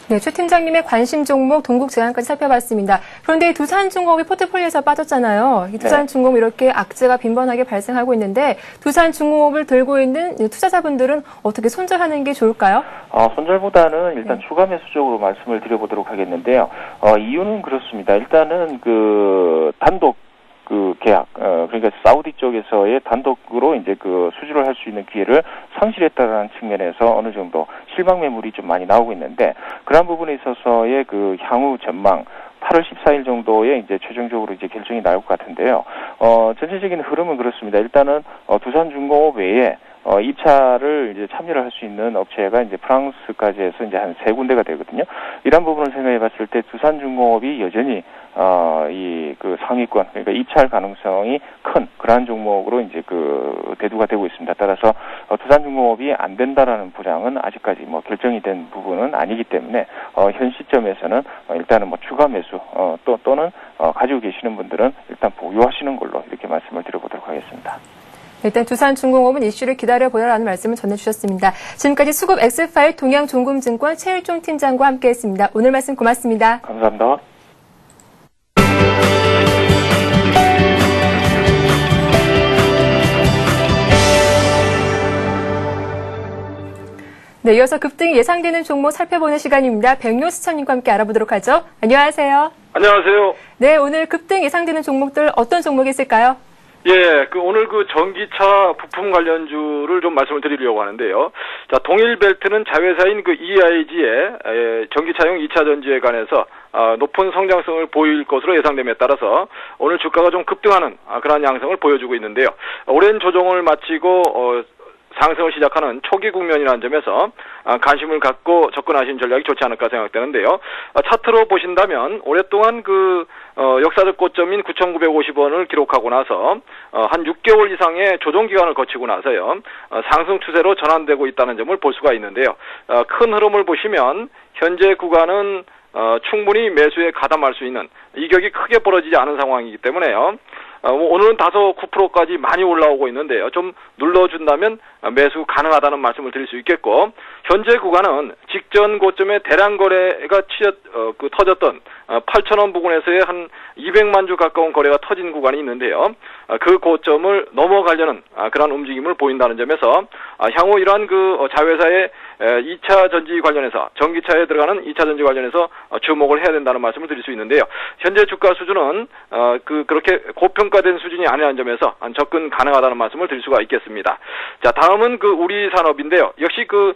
네, 최 팀장님의 관심 종목 동국제약까지 살펴봤습니다. 그런데 두산중공업이 포트폴리오에서 빠졌잖아요. 이 두산중공업 이렇게 악재가 빈번하게 발생하고 있는데 두산중공업을 들고 있는 투자자분들은 어떻게 손절하는 게 좋을까요? 손절보다는 일단 추가 매수 쪽으로 말씀을 드려보도록 하겠는데요. 이유는 그렇습니다. 일단은 그 단독 계약, 그러니까 사우디 쪽에서의 단독으로 이제 그 수주를 할 수 있는 기회를 상실했다는 측면에서 어느 정도 실망 매물이 좀 많이 나오고 있는데, 그런 부분에 있어서의 그 향후 전망, 8월 14일 정도에 이제 최종적으로 이제 결정이 나올 것 같은데요. 전체적인 흐름은 그렇습니다. 일단은 두산중공업 외에 입찰을 이제 참여를 할 수 있는 업체가 이제 프랑스까지 해서 이제 한 3군데가 되거든요. 이런 부분을 생각해 봤을 때 두산중공업이 여전히 이 그 상위권, 그러니까 입찰 가능성이 큰 그러한 종목으로 이제 그 대두가 되고 있습니다. 따라서 두산중공업이 안 된다라는 부장은 아직까지 뭐 결정이 된 부분은 아니기 때문에 현 시점에서는 일단은 뭐 추가 매수 또는 가지고 계시는 분들은 일단 보유하시는 걸로 이렇게 말씀을 드려보도록 하겠습니다. 일단 두산중공업은 이슈를 기다려보라라는 말씀을 전해주셨습니다. 지금까지 수급 X파일 동양종금증권 최일종 팀장과 함께했습니다. 오늘 말씀 고맙습니다. 감사합니다. 네, 이어서 급등이 예상되는 종목 살펴보는 시간입니다. 백요 시청님과 함께 알아보도록 하죠. 안녕하세요. 안녕하세요. 네, 오늘 급등 예상되는 종목들 어떤 종목이 있을까요? 예, 오늘 전기차 부품 관련주를 좀 말씀을 드리려고 하는데요. 자, 동일벨트는 자회사인 EIG의 전기차용 2차 전지에 관해서 높은 성장성을 보일 것으로 예상됨에 따라서 오늘 주가가 좀 급등하는 그러한 양상을 보여주고 있는데요. 오랜 조정을 마치고 상승을 시작하는 초기 국면이라는 점에서 관심을 갖고 접근하신 전략이 좋지 않을까 생각되는데요. 차트로 보신다면 오랫동안 역사적 고점인 9,950원을 기록하고 나서 한 6개월 이상의 조정 기간을 거치고 나서요. 상승 추세로 전환되고 있다는 점을 볼 수가 있는데요. 큰 흐름을 보시면 현재 구간은 충분히 매수에 가담할 수 있는 이격이 크게 벌어지지 않은 상황이기 때문에요. 오늘은 다소 9%까지 많이 올라오고 있는데요. 좀 눌러준다면 매수 가능하다는 말씀을 드릴 수 있겠고, 현재 구간은 직전 고점에 대량 거래가 터졌던 8,000원 부근에서의 한 200만 주 가까운 거래가 터진 구간이 있는데요. 그 고점을 넘어가려는 그런 움직임을 보인다는 점에서 향후 이러한 자회사의 2차 전지 관련해서 전기차에 들어가는 2차 전지 관련해서 주목을 해야 된다는 말씀을 드릴 수 있는데요. 현재 주가 수준은 그렇게 고평가된 수준이 아니라는 점에서 접근 가능하다는 말씀을 드릴 수가 있겠습니다. 자, 다음 다음은 그 우리 산업인데요. 역시 그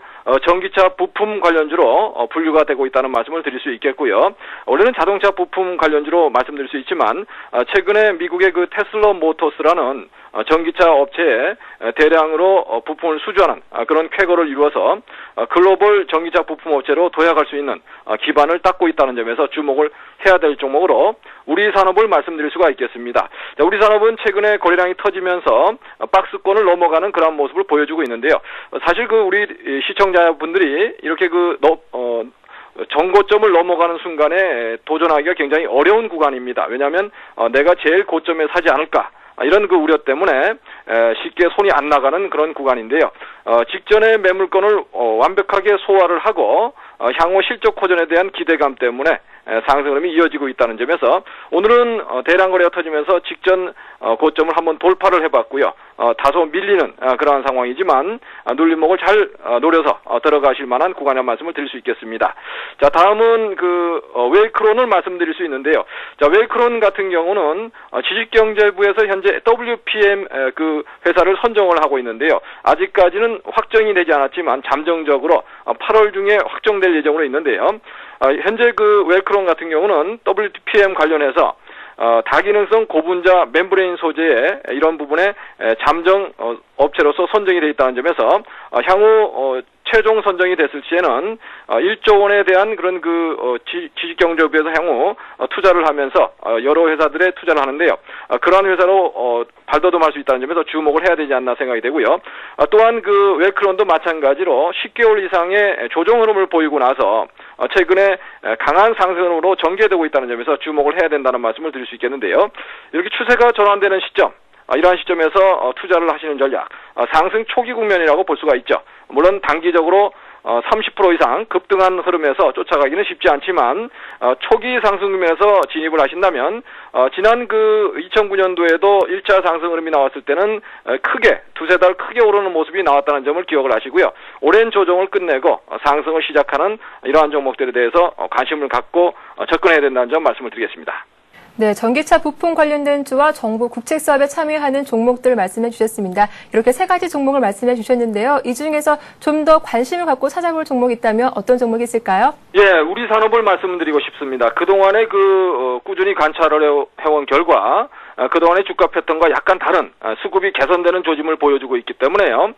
전기차 부품 관련주로 분류가 되고 있다는 말씀을 드릴 수 있겠고요. 원래는 자동차 부품 관련주로 말씀드릴 수 있지만 최근에 미국의 그 테슬라 모터스라는 전기차 업체에 대량으로 부품을 수주하는 그런 쾌거를 이루어서 글로벌 전기차 부품 업체로 도약할 수 있는 기반을 닦고 있다는 점에서 주목을 해야 될 종목으로 우리 산업을 말씀드릴 수가 있겠습니다. 자, 우리 산업은 최근에 거래량이 터지면서 박스권을 넘어가는 그런 모습을 보여주고 있는데요. 사실 그 우리 시청자분들이 이렇게 정고점을 넘어가는 순간에 도전하기가 굉장히 어려운 구간입니다. 왜냐하면 내가 제일 고점에 사지 않을까 이런 그 우려 때문에 쉽게 손이 안 나가는 그런 구간인데요. 직전에 매물권을 완벽하게 소화를 하고 향후 실적 호전에 대한 기대감 때문에 상승 흐름이 이어지고 있다는 점에서 오늘은 대량 거래가 터지면서 직전 고점을 한번 돌파를 해봤고요. 다소 밀리는 그러한 상황이지만 눌림목을 잘 노려서 들어가실 만한 구간이라는 말씀을 드릴 수 있겠습니다. 자, 다음은 그 웨이크론을 말씀드릴 수 있는데요. 자, 웨이크론 같은 경우는 지식경제부에서 현재 WPM 그 회사를 선정을 하고 있는데요. 아직까지는 확정이 되지 않았지만 잠정적으로 8월 중에 확정될 예정으로 있는데요. 현재 그 웰크론 같은 경우는 WPM 관련해서 다기능성 고분자 멤브레인 소재의 이런 부분에 잠정 업체로서 선정이 되어 있다는 점에서 향후 최종 선정이 됐을 시에는 1조 원에 대한 그런 그 지식경제부에서 향후 투자를 하면서 여러 회사들의 투자를 하는데요. 그러한 회사로 발돋움할 수 있다는 점에서 주목을 해야 되지 않나 생각이 되고요. 또한 그 웰크론도 마찬가지로 10개월 이상의 조정 흐름을 보이고 나서 최근에 강한 상승으로 전개되고 있다는 점에서 주목을 해야 된다는 말씀을 드릴 수 있겠는데요. 이렇게 추세가 전환되는 시점, 이러한 시점에서 투자를 하시는 전략, 상승 초기 국면이라고 볼 수가 있죠. 물론 단기적으로 30% 이상 급등한 흐름에서 쫓아가기는 쉽지 않지만 초기 상승 흐름에서 진입을 하신다면 지난 그 2009년도에도 1차 상승 흐름이 나왔을 때는 크게 두세 달 크게 오르는 모습이 나왔다는 점을 기억을 하시고요. 오랜 조정을 끝내고 상승을 시작하는 이러한 종목들에 대해서 관심을 갖고 접근해야 된다는 점 말씀을 드리겠습니다. 네, 전기차 부품 관련된 주와 정부 국책 사업에 참여하는 종목들을 말씀해 주셨습니다. 이렇게 세 가지 종목을 말씀해 주셨는데요. 이 중에서 좀 더 관심을 갖고 찾아볼 종목이 있다면 어떤 종목이 있을까요? 예, 우리 산업을 말씀드리고 싶습니다. 그동안에 꾸준히 관찰을 해온 결과 그동안의 주가 패턴과 약간 다른 수급이 개선되는 조짐을 보여주고 있기 때문에요.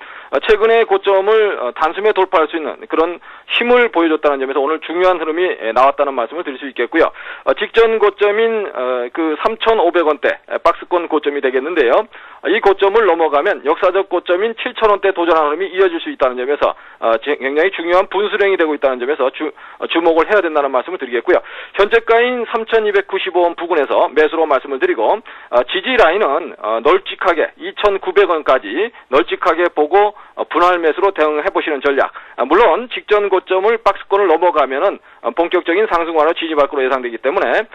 최근에 고점을 단숨에 돌파할 수 있는 그런 힘을 보여줬다는 점에서 오늘 중요한 흐름이 나왔다는 말씀을 드릴 수 있겠고요. 직전 고점인 그 3,500원대 박스권 고점이 되겠는데요. 이 고점을 넘어가면 역사적 고점인 7,000원대 도전하는 흐름이 이어질 수 있다는 점에서 굉장히 중요한 분수령이 되고 있다는 점에서 주목을 해야 된다는 말씀을 드리겠고요. 현재가인 3,295원 부근에서 매수로 말씀을 드리고 지지 라인은 널찍하게 2,900원까지 널찍하게 보고 분할 매수로 대응해 보시는 전략. 물론 직전 고점을 박스권을 넘어가면은 본격적인 상승관으로 진입할 것으로 예상되기 때문에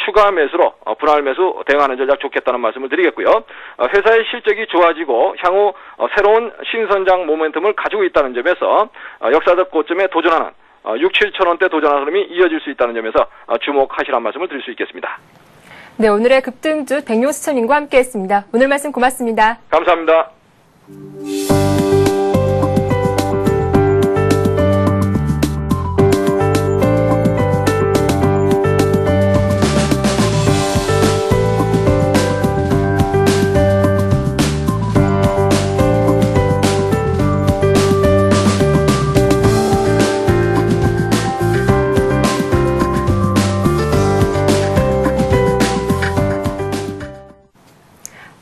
추가 매수로 분할 매수 대응하는 전략 좋겠다는 말씀을 드리겠고요. 회사의 실적이 좋아지고 향후 새로운 신선장 모멘텀을 가지고 있다는 점에서 역사적 고점에 도전하는 6, 7천원대 도전하는 흐름이 이어질 수 있다는 점에서 주목하시라는 말씀을 드릴 수 있겠습니다. 네, 오늘의 급등주 백용수천님과 함께했습니다. 오늘 말씀 고맙습니다. 감사합니다.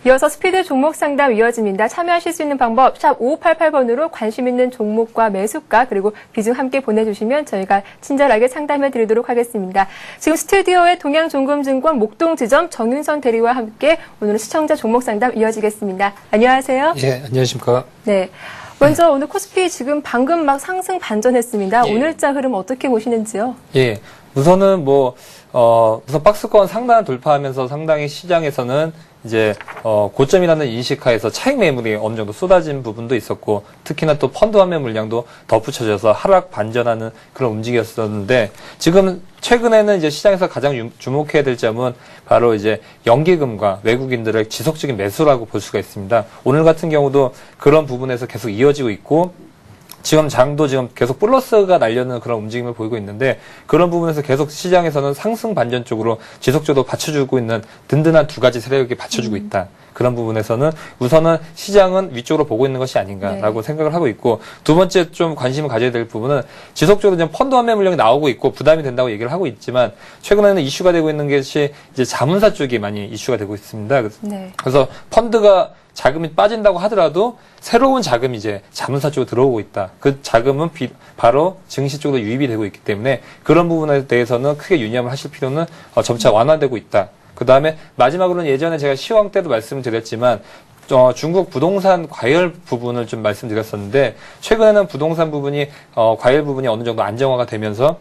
이어서 스피드 종목 상담 이어집니다. 참여하실 수 있는 방법 샵 5588번으로 관심 있는 종목과 매수가 그리고 비중 함께 보내주시면 저희가 친절하게 상담해 드리도록 하겠습니다. 지금 스튜디오에 동양종금증권 목동지점 정윤선 대리와 함께 오늘은 시청자 종목 상담 이어지겠습니다. 안녕하세요. 예, 안녕하십니까. 네. 먼저 오늘 코스피 지금 방금 막 상승 반전했습니다. 예. 오늘자 흐름 어떻게 보시는지요? 예, 우선은 우선 박스권 상단을 돌파하면서 상당히 시장에서는 이제 고점이라는 인식하에서 차익 매물이 어느 정도 쏟아진 부분도 있었고, 특히나 또 펀드 환매 물량도 덧붙여져서 하락 반전하는 그런 움직임이었었는데, 지금 최근에는 이제 시장에서 가장 주목해야 될 점은 바로 이제 연기금과 외국인들의 지속적인 매수라고 볼 수가 있습니다. 오늘 같은 경우도 그런 부분에서 계속 이어지고 있고, 지금 장도 지금 계속 플러스가 날려는 그런 움직임을 보이고 있는데, 그런 부분에서 계속 시장에서는 상승 반전 쪽으로 지속적으로 받쳐주고 있는 든든한 두 가지 세력이 받쳐주고 있다. 그런 부분에서는 우선은 시장은 위쪽으로 보고 있는 것이 아닌가라고 생각을 하고 있고, 두 번째 좀 관심을 가져야 될 부분은 지속적으로 지금 펀드 환매 물량이 나오고 있고 부담이 된다고 얘기를 하고 있지만, 최근에는 이슈가 되고 있는 것이 이제 자문사 쪽이 많이 이슈가 되고 있습니다. 그래서 펀드가 자금이 빠진다고 하더라도 새로운 자금이 이제 자문사 쪽으로 들어오고 있다. 그 자금은 바로 증시 쪽으로 유입이 되고 있기 때문에 그런 부분에 대해서는 크게 유념을 하실 필요는 점차 완화되고 있다. 그 다음에 마지막으로는 예전에 제가 시황 때도 말씀을 드렸지만 중국 부동산 과열 부분을 좀 말씀드렸었는데, 최근에는 부동산 부분이 과열 부분이 어느 정도 안정화가 되면서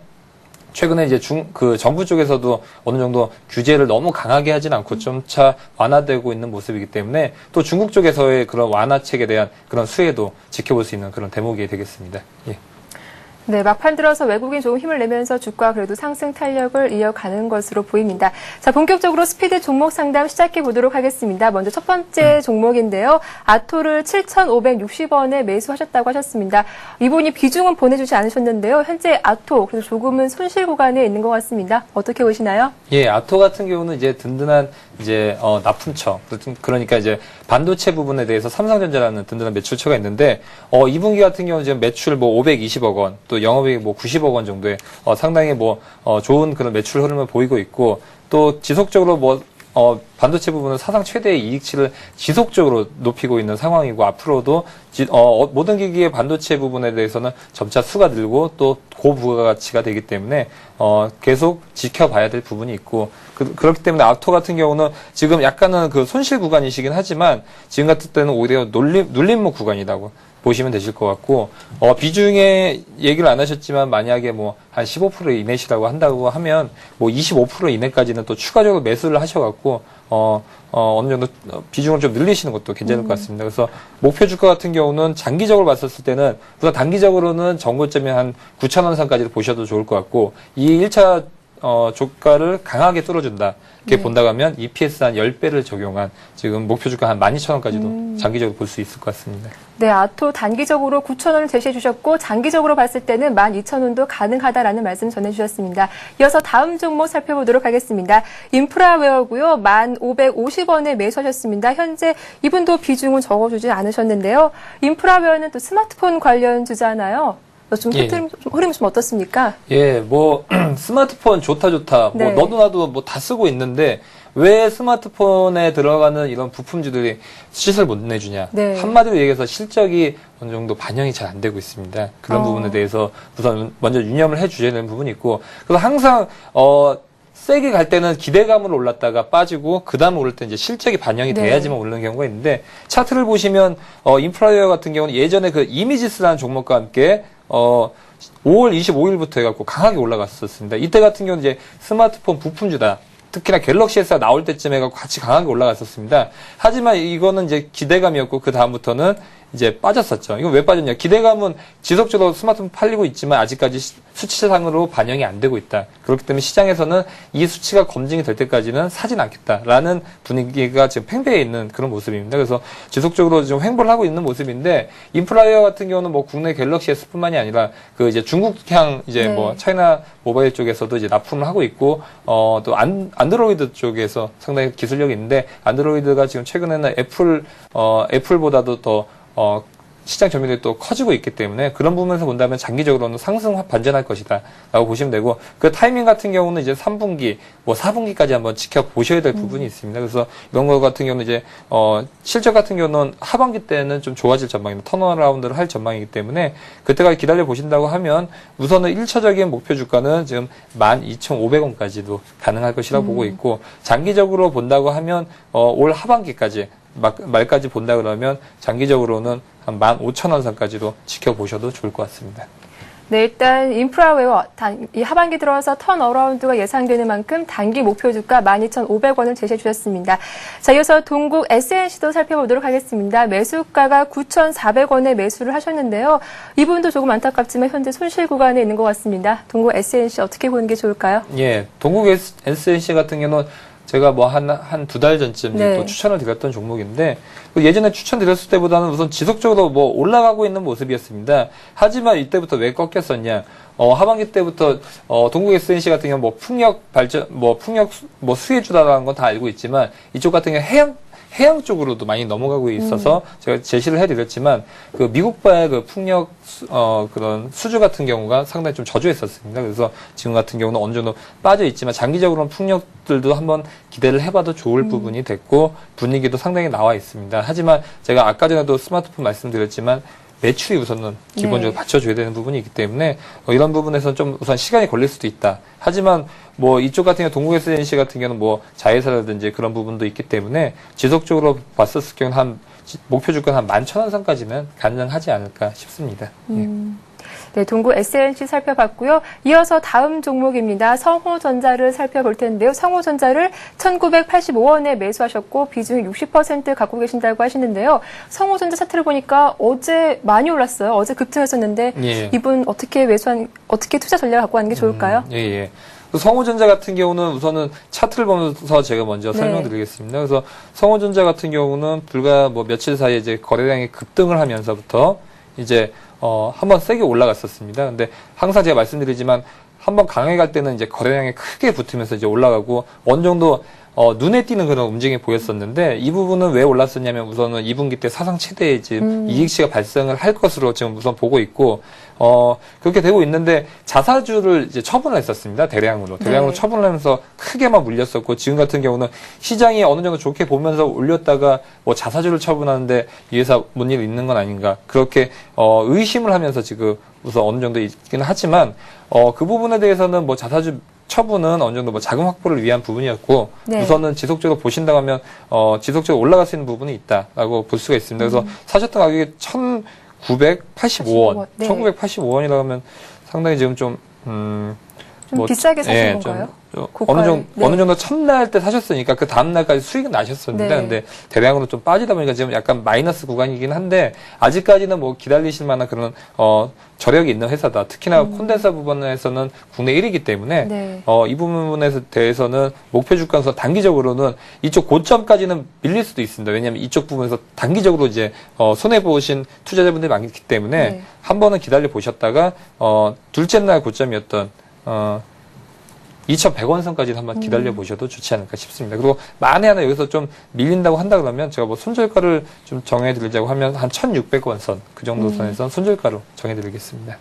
최근에 이제 정부 쪽에서도 어느 정도 규제를 너무 강하게 하진 않고 점차 완화되고 있는 모습이기 때문에 또 중국 쪽에서의 그런 완화책에 대한 그런 수혜도 지켜볼 수 있는 그런 대목이 되겠습니다. 예. 네, 막판 들어서 외국인 조금 힘을 내면서 주가 그래도 상승 탄력을 이어가는 것으로 보입니다. 자, 본격적으로 스피드 종목 상담 시작해 보도록 하겠습니다. 먼저 첫 번째 종목인데요. 아토를 7,560원에 매수하셨다고 하셨습니다. 이분이 비중은 보내주지 않으셨는데요. 현재 아토 그래도 조금은 손실 구간에 있는 것 같습니다. 어떻게 보시나요? 예, 아토 같은 경우는 이제 든든한 이제 납품처, 그러니까 이제 반도체 부분에 대해서 삼성전자라는 든든한 매출처가 있는데, 2분기 같은 경우는 지금 매출 520억 원, 또 영업이익 90억 원 정도의 상당히 좋은 그런 매출 흐름을 보이고 있고, 또 지속적으로 반도체 부분은 사상 최대의 이익치를 지속적으로 높이고 있는 상황이고, 앞으로도 모든 기기의 반도체 부분에 대해서는 점차 수가 늘고 또 고부가가치가 되기 때문에 계속 지켜봐야 될 부분이 있고, 그렇기 때문에 아토 같은 경우는 지금 약간은 그 손실 구간이시긴 하지만 지금 같은 때는 오히려 눌림목 구간이라고 보시면 되실 것 같고, 비중에 얘기를 안 하셨지만 만약에 한 15% 이내시라고 한다고 하면 25% 이내까지는 또 추가적으로 매수를 하셔갖고 어느 정도 비중을 좀 늘리시는 것도 괜찮을 것 같습니다. 그래서 목표 주가 같은 경우는 장기적으로 봤었을 때는 우선 단기적으로는 정고점이 한 9,000원 선까지 보셔도 좋을 것 같고, 이 1차 주가를 강하게 뚫어준다. 이렇게 본다고 하면 EPS 한 10배를 적용한 지금 목표 주가 한 12,000원까지도 장기적으로 볼 수 있을 것 같습니다. 네, 아토 단기적으로 9,000원을 제시해 주셨고, 장기적으로 봤을 때는 12,000원도 가능하다라는 말씀 전해주셨습니다. 이어서 다음 종목 살펴보도록 하겠습니다. 인프라웨어고요. 1,550원에 매수하셨습니다. 현재 이분도 비중은 적어주지 않으셨는데요. 인프라웨어는 또 스마트폰 관련 주잖아요. 좀 흐름이 좀 어떻습니까? 예, 스마트폰 좋다. 네. 너도 나도 다 쓰고 있는데, 왜 스마트폰에 들어가는 이런 부품주들이 수치를 못 내주냐. 네. 한마디로 얘기해서 실적이 어느 정도 반영이 잘 안 되고 있습니다. 그런 부분에 대해서 우선 먼저 유념을 해 주셔야 되는 부분이 있고, 그래서 항상, 세게 갈 때는 기대감으로 올랐다가 빠지고, 그 다음 오를 때 이제 실적이 반영이 돼야지만 오르는 경우가 있는데, 차트를 보시면, 인프라웨어 같은 경우는 예전에 그 이미지스라는 종목과 함께, 5월 25일부터 해갖고 강하게 올라갔었습니다. 이때 같은 경우는 이제 스마트폰 부품주다. 특히나 갤럭시 S가 나올 때쯤 해갖고 같이 강하게 올라갔었습니다. 하지만 이거는 이제 기대감이었고, 그 다음부터는 이제 빠졌었죠. 이거 왜 빠졌냐? 기대감은 지속적으로 스마트폰 팔리고 있지만 아직까지 수치상으로 반영이 안 되고 있다. 그렇기 때문에 시장에서는 이 수치가 검증이 될 때까지는 사진 않겠다라는 분위기가 지금 팽배해 있는 그런 모습입니다. 그래서 지속적으로 좀 횡보를 하고 있는 모습인데, 인프라웨어 같은 경우는 국내 갤럭시 S뿐만이 아니라 그 이제 중국향 이제 차이나 모바일 쪽에서도 이제 납품을 하고 있고, 또 안드로이드 쪽에서 상당히 기술력이 있는데, 안드로이드가 지금 최근에는 애플보다도 더 시장 점유율이 또 커지고 있기 때문에 그런 부분에서 본다면 장기적으로는 상승 반전할 것이다 라고 보시면 되고, 그 타이밍 같은 경우는 이제 3분기, 4분기까지 한번 지켜보셔야 될 부분이 있습니다. 그래서 이런 거 같은 경우는 이제 실적 같은 경우는 하반기 때는 좀 좋아질 전망입니다. 턴어라운드를 할 전망이기 때문에 그때까지 기다려 보신다고 하면 우선은 1차적인 목표 주가는 지금 12,500원까지도 가능할 것이라고 보고 있고, 장기적으로 본다고 하면 올 하반기까지 말까지 본다 그러면 장기적으로는 한 15,000원 선까지도 지켜보셔도 좋을 것 같습니다. 네, 일단 인프라웨어 이 하반기 들어서 턴어라운드가 예상되는 만큼 단기 목표 주가 12,500원을 제시해 주셨습니다. 자, 이어서 동국 SNC도 살펴보도록 하겠습니다. 매수가가 9,400원에 매수를 하셨는데요. 이 부분도 조금 안타깝지만 현재 손실 구간에 있는 것 같습니다. 동국 SNC 어떻게 보는 게 좋을까요? 예, 동국 SNC 같은 경우는 제가 뭐 한 두 달 전쯤 또 추천을 드렸던 종목인데, 예전에 추천드렸을 때보다는 우선 지속적으로 뭐 올라가고 있는 모습이었습니다. 하지만 이때부터 왜 꺾였었냐? 하반기 때부터, 동국 SNC 같은 경우 뭐 풍력 발전, 풍력 수혜주다라는 건 다 알고 있지만, 이쪽 같은 경우 해양 쪽으로도 많이 넘어가고 있어서 제가 제시를 해드렸지만, 그 미국발 그 풍력, 그런 수주 같은 경우가 상당히 좀 저조했었습니다. 그래서 지금 같은 경우는 어느 정도 빠져 있지만, 장기적으로는 풍력들도 한번 기대를 해봐도 좋을 부분이 됐고, 분위기도 상당히 나와 있습니다. 하지만 제가 아까 전에도 스마트폰 말씀드렸지만, 매출이 우선은 기본적으로 받쳐줘야 되는 부분이 있기 때문에 이런 부분에서는 좀 우선 시간이 걸릴 수도 있다. 하지만 뭐 이쪽 같은 경우 동국 SNC 같은 경우는 뭐 자회사라든지 그런 부분도 있기 때문에 지속적으로 봤었을 경우는 목표 주가는 한 11,000원 선까지는 가능하지 않을까 싶습니다. 네, 동국 SNC 살펴봤고요. 이어서 다음 종목입니다. 성호전자를 살펴볼 텐데요. 성호전자를 1,985원에 매수하셨고 비중이 60% 갖고 계신다고 하시는데요. 성호전자 차트를 보니까 어제 많이 올랐어요. 어제 급등했었는데 예. 이분 어떻게 투자 전략을 갖고 가는 게 좋을까요? 예. 성호전자 같은 경우는 우선은 차트를 보면서 제가 먼저 설명드리겠습니다. 그래서 성호전자 같은 경우는 불과 뭐 며칠 사이에 이제 거래량이 급등을 하면서부터 이제 한번 세게 올라갔었습니다. 근데 항상 제가 말씀드리지만 한번 강하게 갈 때는 이제 거래량이 크게 붙으면서 이제 올라가고 어느 정도 눈에 띄는 그런 움직임이 보였었는데 이 부분은 왜 올랐었냐면 우선은 2분기 때 사상 최대의 지금 이익치가 발생을 할 것으로 지금 우선 보고 있고 그렇게 되고 있는데 자사주를 이제 처분을 했었습니다. 대량으로 처분을 하면서 크게만 물렸었고 지금 같은 경우는 시장이 어느 정도 좋게 보면서 올렸다가 뭐 자사주를 처분하는데 이 회사 뭔 일 있는 건 아닌가 그렇게 의심을 하면서 지금 우선 어느 정도 있기는 하지만 그 부분에 대해서는 뭐 자사주 처분은 어느 정도 뭐 자금 확보를 위한 부분이었고 우선은 지속적으로 보신다고 하면 지속적으로 올라갈 수 있는 부분이 있다라고 볼 수가 있습니다. 그래서 사셨던 가격이 1,985원, 1,985원이라고 하면 상당히 지금 좀 비싸게 사신 건가요? 어느 정도 첫날 때 사셨으니까 그 다음날까지 수익은 나셨었는데 근데 대량으로 좀 빠지다 보니까 지금 약간 마이너스 구간이긴 한데 아직까지는 뭐 기다리실 만한 그런 저력이 있는 회사다. 특히나 콘덴서 부분에서는 국내 1위이기 때문에 이 부분에 대해서는 목표 주가에서 단기적으로는 이쪽 고점까지는 밀릴 수도 있습니다. 왜냐하면 이쪽 부분에서 단기적으로 이제 손해 보신 투자자분들이 많기 때문에 한 번은 기다려 보셨다가 둘째 날 고점이었던 2,100원 선까지 한번 기다려 보셔도 좋지 않을까 싶습니다. 그리고 만에 하나 여기서 좀 밀린다고 한다 그러면 제가 뭐 손절가를 좀 정해드리자고 하면 한 1,600원 선, 그 정도 선에서 손절가로 정해드리겠습니다.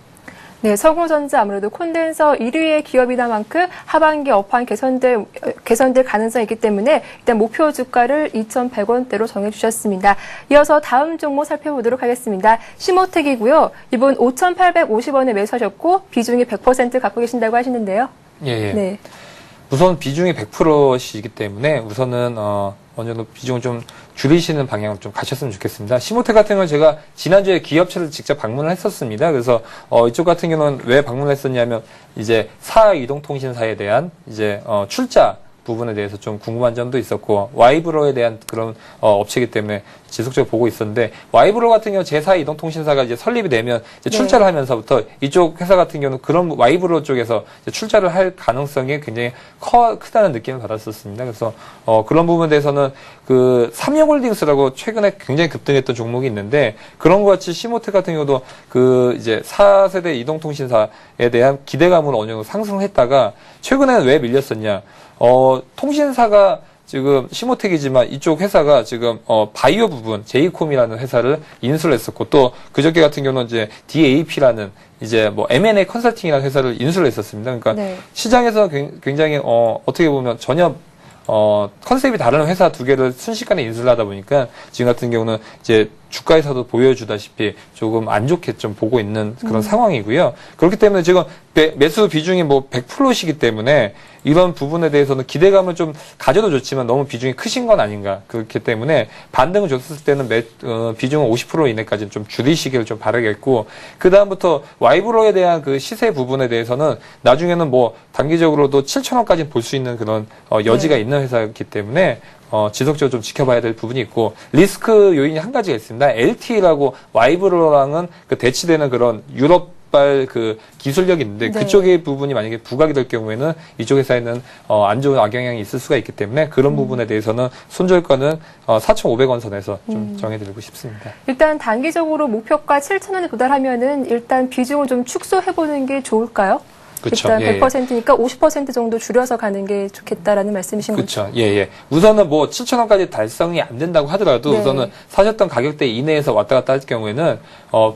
네, 성호전자 아무래도 콘덴서 1위의 기업이다 만큼 하반기 업황 개선될 가능성이 있기 때문에 일단 목표 주가를 2,100원대로 정해주셨습니다. 이어서 다음 종목 살펴보도록 하겠습니다. 시모텍이고요. 이번 5,850원에 매수하셨고 비중이 100% 갖고 계신다고 하시는데요. 네. 우선 비중이 100%이기 때문에 우선은 어느 정도 비중을 좀 줄이시는 방향으로 좀 가셨으면 좋겠습니다. 시모텍 같은 경우는 제가 지난주에 기업체를 직접 방문을 했었습니다. 그래서 이쪽 같은 경우는 왜 방문을 했었냐면 이제 사이동통신사에 대한 이제 출자 부분에 대해서 좀 궁금한 점도 있었고 와이브로에 대한 그런 업체이기 때문에 지속적으로 보고 있었는데 와이브로 같은 경우 제4 이동통신사가 이제 설립이 되면 이제 출자를 하면서부터 이쪽 회사 같은 경우는 그런 와이브로 쪽에서 이제 출자를 할 가능성이 굉장히 크다는 느낌을 받았었습니다. 그래서 그런 부분에 대해서는 그 삼성홀딩스라고 최근에 굉장히 급등했던 종목이 있는데 그런 것 같이 시모텍 같은 경우도 그 이제 4세대 이동통신사에 대한 기대감은 어느 정도 상승했다가 최근에는 왜 밀렸었냐? 통신사가 지금 시모텍이지만 이쪽 회사가 지금 바이오 부분 제이콤이라는 회사를 인수를 했었고 또 그저께 같은 경우는 이제 DAP라는 이제 뭐 M&A 컨설팅이라는 회사를 인수를 했었습니다. 그러니까 시장에서 굉장히 어떻게 보면 전혀 컨셉이 다른 회사 두 개를 순식간에 인수를 하다 보니까 지금 같은 경우는 이제 주가에서도 보여주다시피 조금 안 좋게 좀 보고 있는 그런 상황이고요. 그렇기 때문에 지금 매수 비중이 뭐 100%시기 때문에 이런 부분에 대해서는 기대감을 좀 가져도 좋지만 너무 비중이 크신 건 아닌가. 그렇기 때문에 반등을 줬을 때는 비중은 50% 이내까지는 좀 줄이시기를 좀 바라겠고, 그다음부터 와이브로에 대한 그 시세 부분에 대해서는 나중에는 뭐 단기적으로도 7,000원까지 볼 수 있는 그런 여지가 있는 회사이기 때문에 지속적으로 좀 지켜봐야 될 부분이 있고, 리스크 요인이 한 가지가 있습니다. LTE라고 와이브로랑은 그 대치되는 그런 유럽발 그 기술력이 있는데, 네. 그쪽의 부분이 만약에 부각이 될 경우에는 이쪽 회사에는 안 좋은 악영향이 있을 수가 있기 때문에 그런 부분에 대해서는 손절가는 4,500원 선에서 좀 정해드리고 싶습니다. 일단 단기적으로 목표가 7,000원에 도달하면은 일단 비중을 좀 축소해보는 게 좋을까요? 그쵸. 일단 예, 100%니까 50% 정도 줄여서 가는 게 좋겠다라는 말씀이신 거죠? 그렇죠. 예, 예. 우선은 뭐 7,000원까지 달성이 안 된다고 하더라도 네. 우선은 사셨던 가격대 이내에서 왔다 갔다 할 경우에는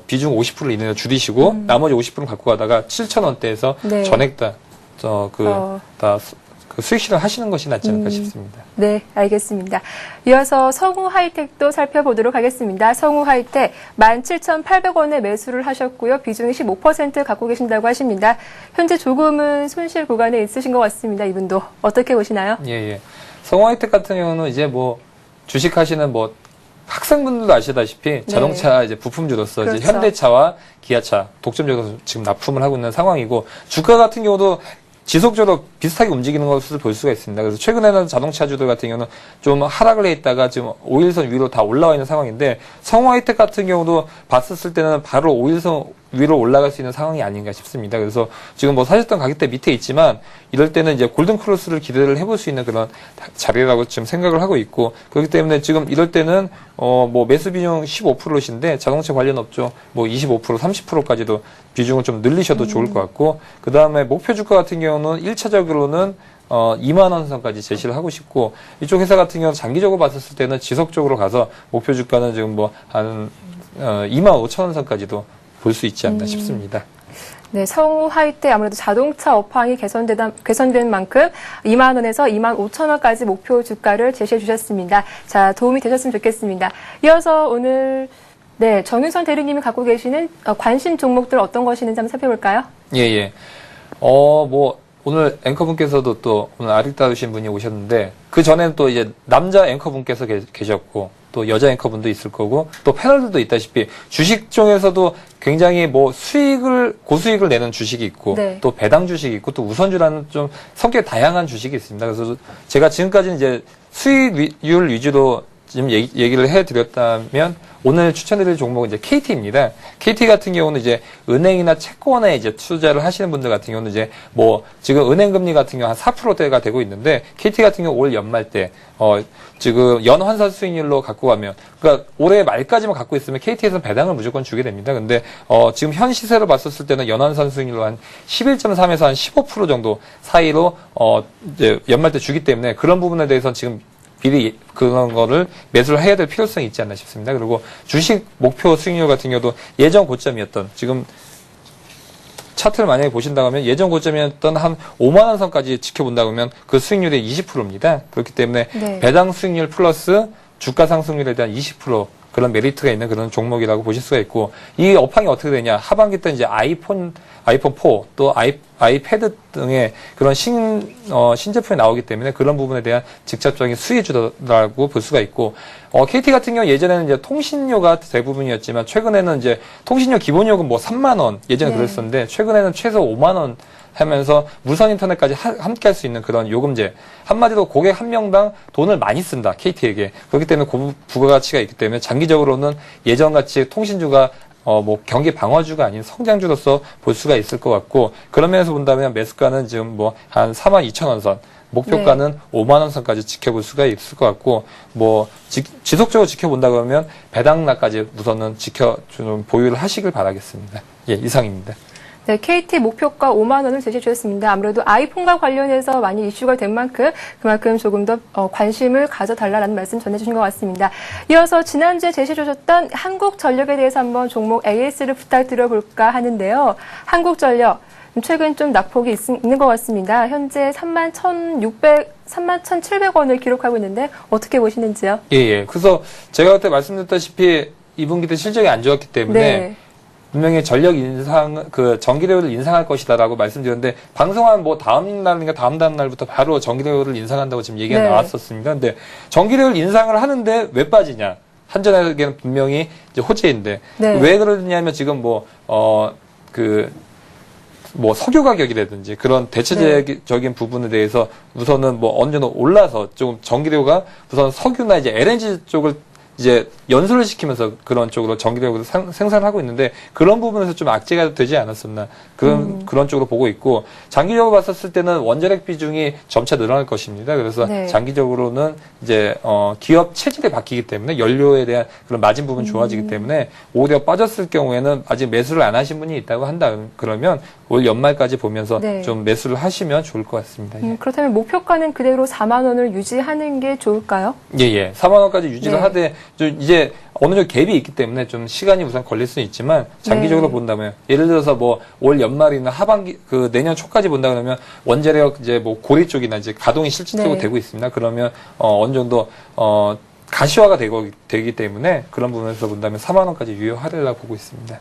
비중 50% 이내로 줄이시고 나머지 50% 갖고 가다가 7,000원대에서 네. 전액 다 그 수익 실현하시는 것이 낫지 않을까 싶습니다. 네, 알겠습니다. 이어서 성우 하이텍도 살펴보도록 하겠습니다. 성우 하이텍 17,800원에 매수를 하셨고요. 비중이 15% 갖고 계신다고 하십니다. 현재 조금은 손실 구간에 있으신 것 같습니다. 이분도 어떻게 보시나요? 예, 예. 성우 하이텍 같은 경우는 이제 뭐 주식하시는 뭐 학생분들도 아시다시피 자동차 이제 부품주로서 그렇죠. 이제 현대차와 기아차 독점적으로 지금 납품을 하고 있는 상황이고, 주가 같은 경우도 지속적으로 비슷하게 움직이는 것을 볼 수가 있습니다. 그래서 최근에는 자동차주들 같은 경우는 좀 하락을 해 있다가 지금 5일선 위로 다 올라와 있는 상황인데, 성우 하이텍 같은 경우도 봤었을 때는 바로 5일선 위로 올라갈 수 있는 상황이 아닌가 싶습니다. 그래서 지금 뭐 사셨던 가격대 밑에 있지만 이럴 때는 이제 골든 크로스를 기대를 해볼 수 있는 그런 자리라고 지금 생각을 하고 있고, 그렇기 때문에 지금 이럴 때는 뭐 매수 비중 15%신데 자동차 관련 업종 뭐 25%, 30%까지도 비중을 좀 늘리셔도 좋을 것 같고, 그 다음에 목표 주가 같은 경우는 1차적으로는 2만원 선까지 제시를 하고 싶고, 이쪽 회사 같은 경우는 장기적으로 봤었을 때는 지속적으로 가서 목표 주가는 지금 뭐 한 25,000원 선까지도 볼 수 있지 않나 싶습니다. 네, 성우 하이텍 아무래도 자동차 업황이 개선된 만큼 2만 원에서 2만 5천 원까지 목표 주가를 제시해 주셨습니다. 자, 도움이 되셨으면 좋겠습니다. 이어서 오늘 정윤선 대리님이 갖고 계시는 관심 종목들 어떤 것이 있는지 한번 살펴볼까요? 예, 예. 뭐 오늘 앵커분께서도 또 오늘 아리따우신 분이 오셨는데, 그 전에는 또 이제 남자 앵커분께서 계셨고 또 여자 앵커분도 있을 거고 또 패널들도 있다시피 주식종에서도 굉장히 뭐 고수익을 내는 주식이 있고 또 배당 주식이 있고 또 우선주라는 좀 성격이 다양한 주식이 있습니다. 그래서 제가 지금까지는 이제 수익률 위주로 지금 얘기를 해드렸다면, 오늘 추천드릴 종목은 이제 KT입니다. KT 같은 경우는 이제 은행이나 채권에 이제 투자를 하시는 분들 같은 경우는 이제 뭐 지금 은행 금리 같은 경우 한 4%대가 되고 있는데, KT 같은 경우 올 연말 때 지금 연환산 수익률로 갖고 가면, 그러니까 올해 말까지만 갖고 있으면 KT에서는 배당을 무조건 주게 됩니다. 근데 지금 현 시세로 봤었을 때는 연환산 수익률로 한 11.3에서 한 15% 정도 사이로 이제 연말 때 주기 때문에 그런 부분에 대해서는 지금 미리 그런 거를 매수를 해야 될 필요성이 있지 않나 싶습니다. 그리고 주식 목표 수익률 같은 경우도 예전 고점이었던, 지금 차트를 만약에 보신다고 하면 예전 고점이었던 한 5만 원 선까지 지켜본다고 하면 그 수익률이 20%입니다. 그렇기 때문에 배당 수익률 플러스 주가 상승률에 대한 20% 그런 메리트가 있는 그런 종목이라고 보실 수가 있고, 이 업황이 어떻게 되냐, 하반기 때 이제 아이폰 4 또 아이패드 등의 그런 신제품이 나오기 때문에 그런 부분에 대한 직접적인 수혜주라고 볼 수가 있고, KT 같은 경우 예전에는 이제 통신료가 대부분이었지만 최근에는 이제 통신료 기본요금 뭐 3만 원 예전에 그랬었는데, 최근에는 최소 5만 원 하면서 무선 인터넷까지 함께 할 수 있는 그런 요금제, 한마디로 고객 한 명당 돈을 많이 쓴다, KT에게. 그렇기 때문에 부가가치가 있기 때문에 장기적으로는 예전같이 통신주가 뭐 경기 방어주가 아닌 성장주로서 볼 수가 있을 것 같고, 그런 면에서 본다면 매수가는 지금 뭐 한 42,000원 선, 목표가는 5만 원 선까지 지켜볼 수가 있을 것 같고, 뭐 지속적으로 지켜본다고 하면 배당락까지 우선은 좀 보유를 하시길 바라겠습니다. 예, 이상입니다. 네, KT 목표가 5만 원을 제시해 주셨습니다. 아무래도 아이폰과 관련해서 많이 이슈가 된 만큼 그만큼 조금 더 관심을 가져달라는 말씀 전해주신 것 같습니다. 이어서 지난주에 제시해 주셨던 한국전력에 대해서 한번 종목 AS를 부탁드려볼까 하는데요. 한국전력 최근 좀 낙폭이 있는 것 같습니다. 현재 31,700원을 기록하고 있는데 어떻게 보시는지요? 예. 그래서 제가 그때 말씀드렸다시피 2분기 때 실적이 안 좋았기 때문에 네. 분명히 전력 인상, 전기료를 인상할 것이다라고 말씀드렸는데, 방송한 뭐 다음 날인가 다음 날부터 바로 전기료를 인상한다고 지금 얘기가 네. 나왔었습니다. 근데 전기료를 인상을 하는데 왜 빠지냐? 한전에게는 분명히 이제 호재인데, 네. 왜 그러냐면 지금 석유 가격이라든지 그런 대체적인 부분에 대해서 우선은 뭐 어느 정도 올라서 조금 전기료가 우선 석유나 이제 LNG 쪽을 이제 연소를 시키면서 그런 쪽으로 전기력을 생산을 하고 있는데, 그런 부분에서 좀 악재가 되지 않았었나, 그런 쪽으로 보고 있고, 장기적으로 봤었을 때는 원자력 비중이 점차 늘어날 것입니다. 그래서 네. 장기적으로는 이제 기업 체질이 바뀌기 때문에 연료에 대한 그런 마진 부분 좋아지기 때문에, 오히려 빠졌을 경우에는 아직 매수를 안 하신 분이 있다고 한다 그러면 올 연말까지 보면서 네. 좀 매수를 하시면 좋을 것 같습니다. 그렇다면 목표가는 그대로 4만 원을 유지하는 게 좋을까요? 예. 4만 원까지 유지를 네. 하되, 좀 이제 어느 정도 갭이 있기 때문에 좀 시간이 우선 걸릴 수는 있지만, 장기적으로 네. 본다면, 예를 들어서 뭐 올 연말이나 하반기, 내년 초까지 본다 그러면 원자력 이제 뭐 고리 쪽이나 이제 가동이 실질적으로 네. 되고 있습니다. 그러면 어느 정도 가시화가 되기 때문에, 그런 부분에서 본다면 4만 원까지 유효하리라고 보고 있습니다.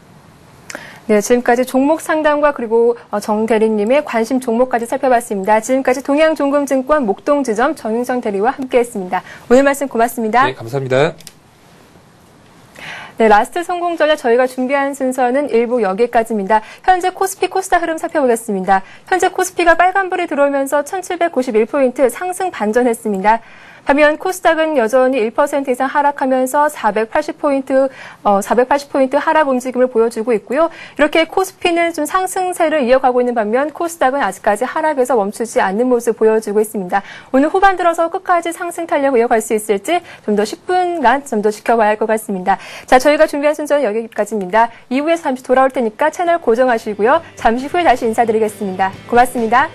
네, 지금까지 종목 상담과 그리고 정 대리님의 관심 종목까지 살펴봤습니다. 지금까지 동양종금증권 목동지점 정윤성 대리와 함께했습니다. 오늘 말씀 고맙습니다. 네, 감사합니다. 네, 라스트 성공 전략 저희가 준비한 순서는 일부 여기까지입니다. 현재 코스피 코스닥 흐름 살펴보겠습니다. 현재 코스피가 빨간불이 들어오면서 1791포인트 상승 반전했습니다. 반면 코스닥은 여전히 1% 이상 하락하면서 480포인트 하락 움직임을 보여주고 있고요. 이렇게 코스피는 좀 상승세를 이어가고 있는 반면 코스닥은 아직까지 하락에서 멈추지 않는 모습 보여주고 있습니다. 오늘 후반 들어서 끝까지 상승 탄력 이어갈 수 있을지 좀 더 10분간 좀 더 지켜봐야 할 것 같습니다. 자, 저희가 준비한 순서는 여기까지입니다. 이후에 잠시 돌아올 테니까 채널 고정하시고요. 잠시 후에 다시 인사드리겠습니다. 고맙습니다.